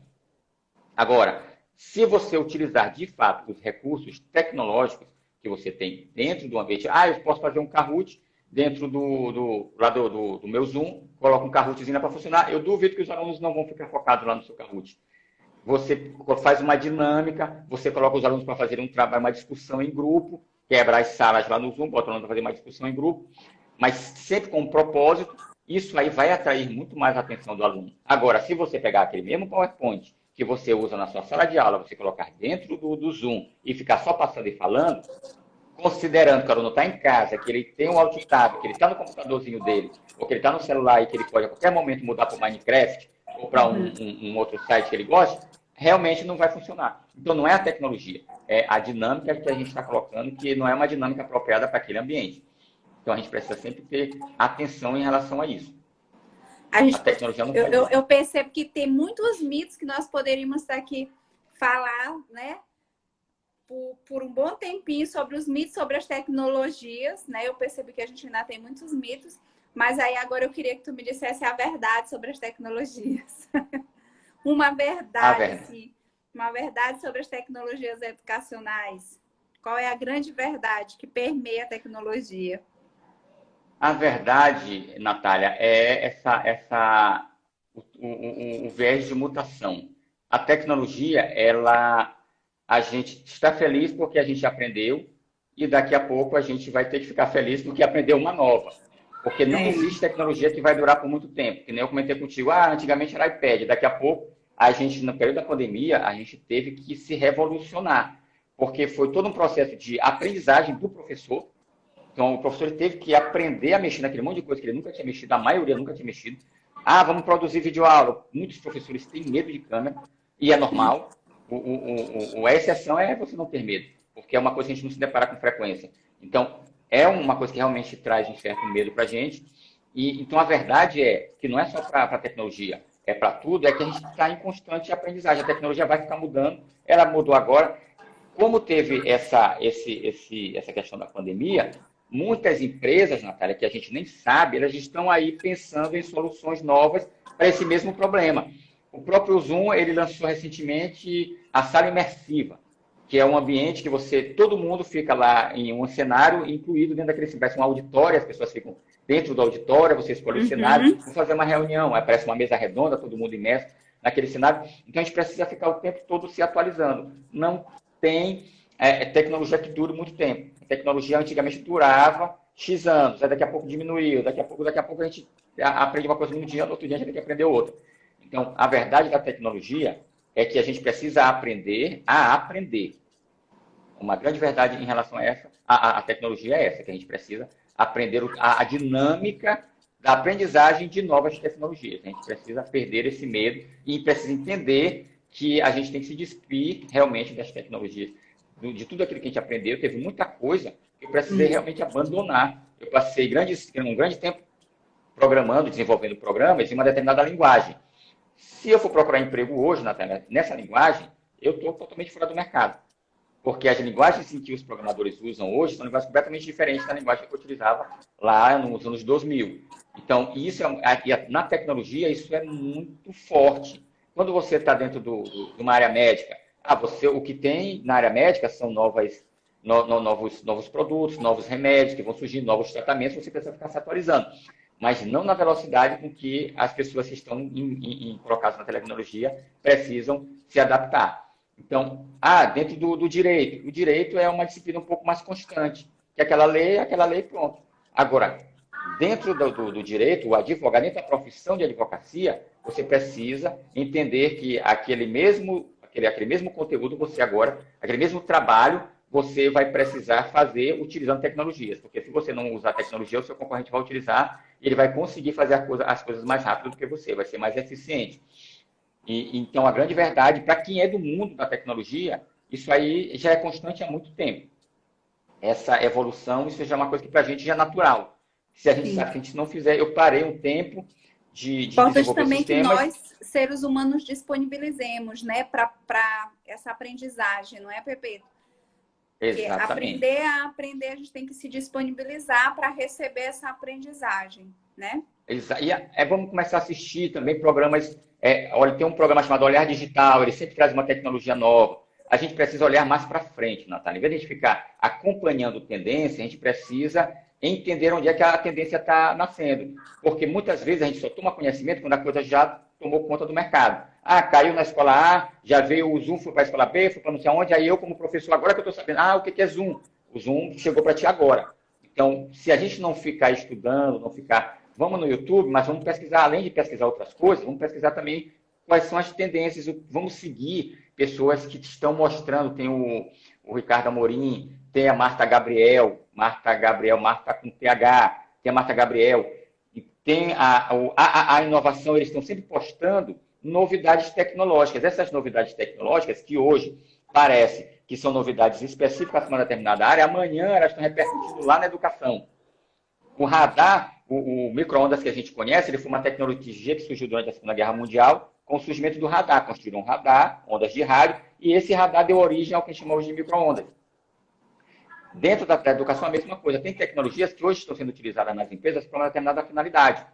Agora, Se você utilizar, de fato, os recursos tecnológicos que você tem dentro do ambiente, eu posso fazer um Kahoot dentro do meu Zoom, coloco um Kahootzinho para funcionar, eu duvido que os alunos não vão ficar focados lá no seu Kahoot. Você faz uma dinâmica, você coloca os alunos para fazer um trabalho, uma discussão em grupo, quebra as salas lá no Zoom, bota o aluno para fazer uma discussão em grupo, mas sempre com um propósito, isso aí vai atrair muito mais a atenção do aluno. Agora, se você pegar aquele mesmo PowerPoint que você usa na sua sala de aula, você colocar dentro do Zoom e ficar só passando e falando, considerando que o aluno está em casa, que ele tem um alt tab, que ele está no computadorzinho dele, ou que ele está no celular e que ele pode a qualquer momento mudar para o Minecraft ou para um outro site que ele gosta, realmente não vai funcionar. Então, não é a tecnologia, é a dinâmica que a gente está colocando, que não é uma dinâmica apropriada para aquele ambiente. Então, a gente precisa sempre ter atenção em relação a isso. A tecnologia não faz isso. Eu percebo que tem muitos mitos que nós poderíamos estar aqui falar, né? Por um bom tempinho sobre os mitos sobre as tecnologias, né? Eu percebo que a gente ainda tem muitos mitos, mas aí agora eu queria que tu me dissesse a verdade sobre as tecnologias. Uma verdade, sim. Uma verdade sobre as tecnologias educacionais. Qual é a grande verdade que permeia a tecnologia? A verdade, Natália, é o viés de mutação. A tecnologia, a gente está feliz porque a gente aprendeu e daqui a pouco a gente vai ter que ficar feliz porque aprendeu uma nova. Porque não existe tecnologia que vai durar por muito tempo. Que nem eu comentei contigo, antigamente era iPad, daqui a pouco, no período da pandemia, a gente teve que se revolucionar. Porque foi todo um processo de aprendizagem do professor. Então, o professor teve que aprender a mexer naquele monte de coisa que ele nunca tinha mexido, a maioria nunca tinha mexido. Vamos produzir videoaula. Muitos professores têm medo de câmera, e é normal. A exceção é você não ter medo, porque é uma coisa que a gente não se depara com frequência. Então, é uma coisa que realmente traz um certo medo para a gente. Então, a verdade é que não é só para a tecnologia, é para tudo, é que a gente está em constante aprendizagem. A tecnologia vai ficar mudando, ela mudou agora. Como teve essa questão da pandemia, muitas empresas, Natália, que a gente nem sabe, elas estão aí pensando em soluções novas para esse mesmo problema. O próprio Zoom, ele lançou recentemente a sala imersiva, que é um ambiente que todo mundo fica lá em um cenário incluído dentro daquele cenário. Parece um auditório, as pessoas ficam dentro do auditório, você escolhe o cenário, vão fazer uma reunião, aí aparece uma mesa redonda, todo mundo imerso naquele cenário. Então, a gente precisa ficar o tempo todo se atualizando. Não tem tecnologia que dure muito tempo. A tecnologia antigamente durava X anos, aí daqui a pouco diminuiu, daqui a pouco a gente aprende uma coisa num dia, no outro dia a gente tem que aprender outra. Então, a verdade da tecnologia é que a gente precisa aprender a aprender. Uma grande verdade em relação a essa, a tecnologia é essa, que a gente precisa aprender a dinâmica da aprendizagem de novas tecnologias. A gente precisa perder esse medo e precisa entender que a gente tem que se despir realmente das tecnologias. De tudo aquilo que a gente aprendeu, teve muita coisa que eu precisei realmente abandonar. Eu passei um grande tempo programando, desenvolvendo programas em uma determinada linguagem. Se eu for procurar emprego hoje, nessa linguagem, eu estou totalmente fora do mercado. Porque as linguagens em que os programadores usam hoje são linguagens completamente diferentes da linguagem que eu utilizava lá nos anos 2000. Então, na tecnologia, isso é muito forte. Quando você está dentro de uma área médica, o que tem na área médica são novos produtos, novos remédios que vão surgir, novos tratamentos, você precisa ficar se atualizando. Mas não na velocidade com que as pessoas que estão colocadas na tecnologia precisam se adaptar. Então, dentro do direito. O direito é uma disciplina um pouco mais constante. Que aquela lei, pronto. Agora, dentro do direito, o advogado, dentro da profissão de advocacia, você precisa entender que aquele mesmo conteúdo, aquele mesmo trabalho, você vai precisar fazer utilizando tecnologias. Porque se você não usar tecnologia, o seu concorrente vai utilizar e ele vai conseguir fazer as coisas mais rápido do que você, vai ser mais eficiente. Então, a grande verdade, para quem é do mundo da tecnologia, isso aí já é constante há muito tempo. Essa evolução, isso já é uma coisa que para a gente já é natural. Se a gente sabe que a gente não fizer, eu parei um tempo de desenvolver também sistemas. Que nós, seres humanos, disponibilizemos, né, para essa aprendizagem, não é, Pepe? Exatamente. Aprender, a gente tem que se disponibilizar para receber essa aprendizagem, né? Vamos começar a assistir também programas. Olha, tem um programa chamado Olhar Digital, ele sempre traz uma tecnologia nova. A gente precisa olhar mais para frente, Natália. Em vez de a gente ficar acompanhando tendência, a gente precisa entender onde é que a tendência está nascendo. Porque muitas vezes a gente só toma conhecimento quando a coisa já tomou conta do mercado. Ah, caiu na escola A, já veio o Zoom, foi para a escola B, foi para não sei aonde, aí eu, como professor, agora que eu estou sabendo, o que é Zoom? O Zoom chegou para ti agora. Então, se a gente não ficar estudando, não ficar... Vamos no YouTube, mas vamos pesquisar, além de pesquisar outras coisas, vamos pesquisar também quais são as tendências, vamos seguir pessoas que estão mostrando, tem o Ricardo Amorim, tem a Marta Gabriel, Marta com TH, tem a Marta Gabriel, e tem a inovação, eles estão sempre postando novidades tecnológicas. Essas novidades tecnológicas, que hoje parece que são novidades específicas para uma determinada área, amanhã elas estão repercutindo lá na educação. O radar, o micro-ondas que a gente conhece, ele foi uma tecnologia que surgiu durante a Segunda Guerra Mundial, com o surgimento do radar. Construíram um radar, ondas de rádio, e esse radar deu origem ao que a gente chama hoje de micro-ondas. Dentro da educação, a mesma coisa. Tem tecnologias que hoje estão sendo utilizadas nas empresas para uma determinada finalidade.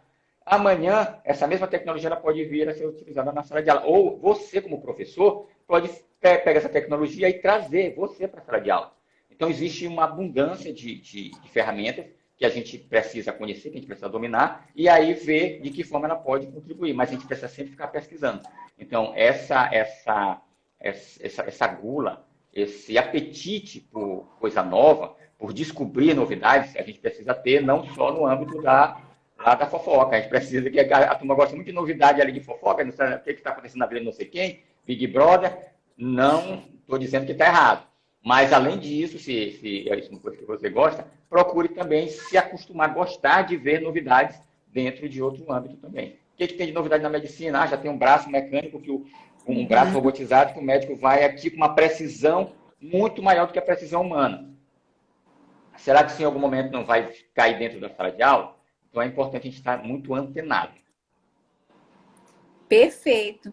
Amanhã, essa mesma tecnologia ela pode vir a ser utilizada na sala de aula. Ou você, como professor, pode pegar essa tecnologia e trazer você para a sala de aula. Então, existe uma abundância de ferramentas que a gente precisa conhecer, que a gente precisa dominar, e aí ver de que forma ela pode contribuir. Mas a gente precisa sempre ficar pesquisando. Então, essa gula, esse apetite por coisa nova, por descobrir novidades, a gente precisa ter não só no âmbito da fofoca. A gente precisa que a turma gosta muito de novidade ali de fofoca, não sabe o que está acontecendo na vida de não sei quem, Big Brother. Não estou dizendo que está errado. Mas, além disso, se é uma coisa que você gosta, procure também se acostumar a gostar de ver novidades dentro de outro âmbito também. O que tem de novidade na medicina? Já tem um braço mecânico, um braço robotizado, que o médico vai aqui com uma precisão muito maior do que a precisão humana. Será que isso em algum momento não vai cair dentro da sala de aula? Então, é importante a gente estar muito antenado. Perfeito.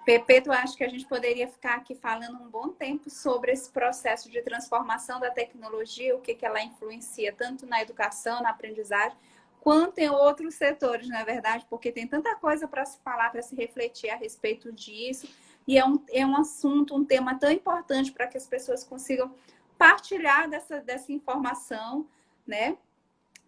Pepe, eu acho que a gente poderia ficar aqui falando um bom tempo sobre esse processo de transformação da tecnologia, o que ela influencia tanto na educação, na aprendizagem, quanto em outros setores, não é verdade? Porque tem tanta coisa para se falar, para se refletir a respeito disso, e é um assunto, um tema tão importante para que as pessoas consigam partilhar dessa informação, né?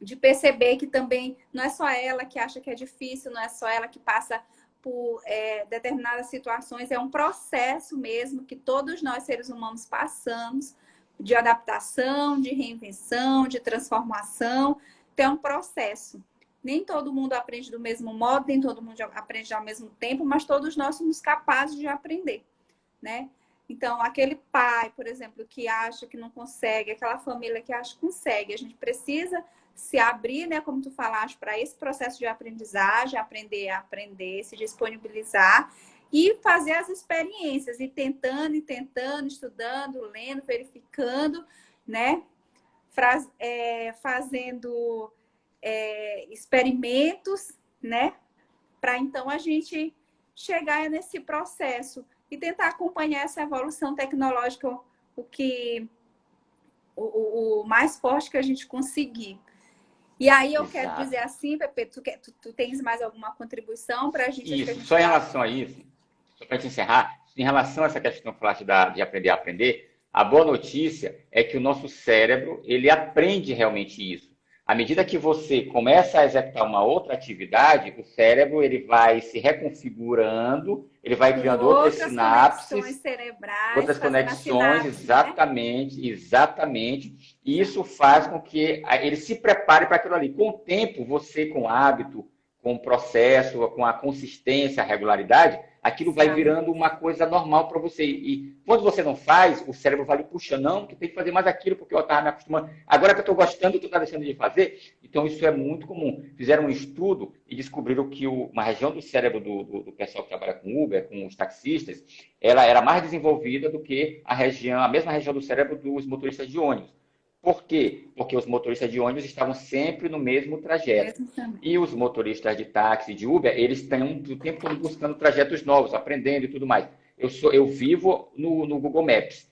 De perceber que também não é só ela que acha que é difícil, não é só ela que passa por determinadas situações, é um processo mesmo que todos nós, seres humanos, passamos de adaptação, de reinvenção, de transformação. Então, é um processo. Nem todo mundo aprende do mesmo modo, nem todo mundo aprende ao mesmo tempo, mas todos nós somos capazes de aprender, né? Então, aquele pai, por exemplo, que acha que não consegue, aquela família que acha que consegue, a gente precisa se abrir, né, como tu falaste, para esse processo de aprendizagem, aprender a aprender, se disponibilizar e fazer as experiências, e tentando, estudando, lendo, verificando, né, fazendo experimentos, né, para então a gente chegar nesse processo e tentar acompanhar essa evolução tecnológica, o mais forte que a gente conseguir. E aí eu quero dizer assim, Pepe, tu tens mais alguma contribuição para a gente? Isso, só em relação a isso, só para te encerrar, em relação a essa questão que falaste de aprender a aprender, a boa notícia é que o nosso cérebro, ele aprende realmente isso. À medida que você começa a executar uma outra atividade, o cérebro ele vai se reconfigurando, ele vai criando outras sinapses, conexões cerebrais, outras conexões, sinapses, exatamente, né? Exatamente. E isso faz com que ele se prepare para aquilo ali. Com o tempo, você com o hábito, com o processo, com a consistência, a regularidade, aquilo vai virando uma coisa normal para você. E quando você não faz, o cérebro vai lhe puxando, não, tu tem que fazer mais aquilo, porque eu estava me acostumando. Agora que eu estou gostando, tu está deixando de fazer. Então, isso é muito comum. Fizeram um estudo e descobriram que uma região do cérebro do pessoal que trabalha com Uber, com os taxistas, ela era mais desenvolvida do que a mesma região do cérebro dos motoristas de ônibus. Por quê? Porque os motoristas de ônibus estavam sempre no mesmo trajeto. E os motoristas de táxi, de Uber, eles estão o tempo todo buscando trajetos novos, aprendendo e tudo mais. Eu vivo no Google Maps.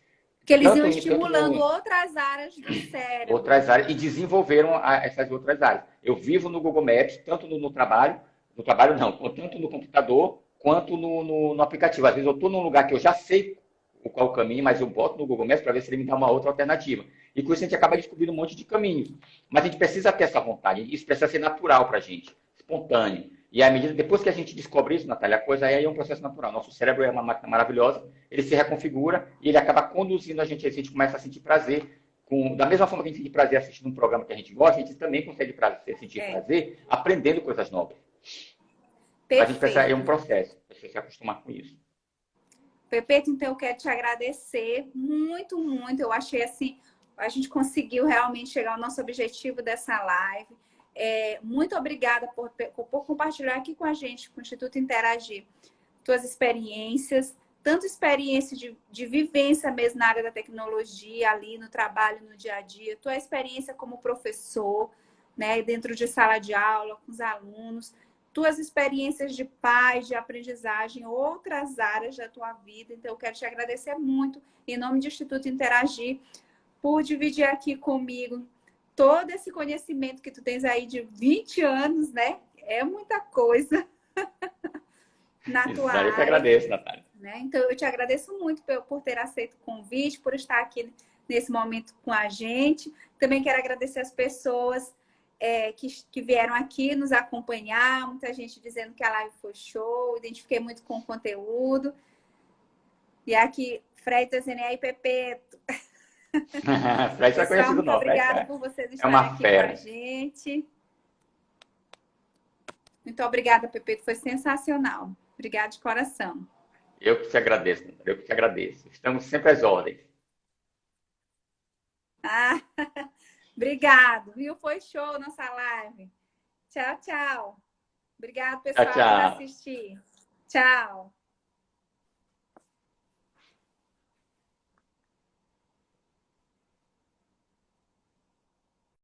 Que eles iam tanto, estimulando outras áreas do cérebro. outras áreas, e desenvolveram essas outras áreas. Eu vivo no Google Maps, tanto no trabalho, no trabalho não, tanto no computador quanto no aplicativo. Às vezes eu estou num lugar que eu já sei qual o caminho, mas eu boto no Google Maps para ver se ele me dá uma outra alternativa. E com isso a gente acaba descobrindo um monte de caminhos. Mas a gente precisa ter essa vontade, isso precisa ser natural para a gente, espontâneo. E à medida, depois que a gente descobre isso, Natália, a coisa aí é um processo natural. Nosso cérebro é uma máquina maravilhosa, ele se reconfigura e ele acaba conduzindo a gente começa a sentir prazer. Da mesma forma que a gente sente prazer assistindo um programa que a gente gosta, a gente também consegue sentir prazer aprendendo coisas novas. Mas a gente precisa, é um processo, precisa se acostumar com isso. Pepeto, então eu quero te agradecer muito, muito. Eu achei assim, a gente conseguiu realmente chegar ao nosso objetivo dessa live. Muito obrigada por compartilhar aqui com a gente, com o Instituto Interagir, tuas experiências, tanto experiência de vivência mesmo na área da tecnologia, ali no trabalho, no dia a dia, tua experiência como professor, né, dentro de sala de aula, com os alunos, tuas experiências de pai, de aprendizagem, outras áreas da tua vida. Então, eu quero te agradecer muito, em nome do Instituto Interagir, por dividir aqui comigo todo esse conhecimento que tu tens aí de 20 anos, né? É muita coisa na tua área. Eu que agradeço, Natália. Né? Então, eu te agradeço muito por ter aceito o convite, por estar aqui nesse momento com a gente. Também quero agradecer as pessoas que vieram aqui nos acompanhar, muita gente dizendo que a live foi show, identifiquei muito com o conteúdo. E aqui, Freitas, e Pepeto. Freitas é conhecido muito não. Obrigada por vocês estarem aqui com a gente. Muito obrigada, Pepeto, foi sensacional. Obrigada de coração. Eu que te agradeço, eu que te agradeço. Estamos sempre às ordens. Obrigado, viu? Foi show nossa live. Tchau, tchau. Obrigado, pessoal, Tchau, tchau. por assistir. Tchau.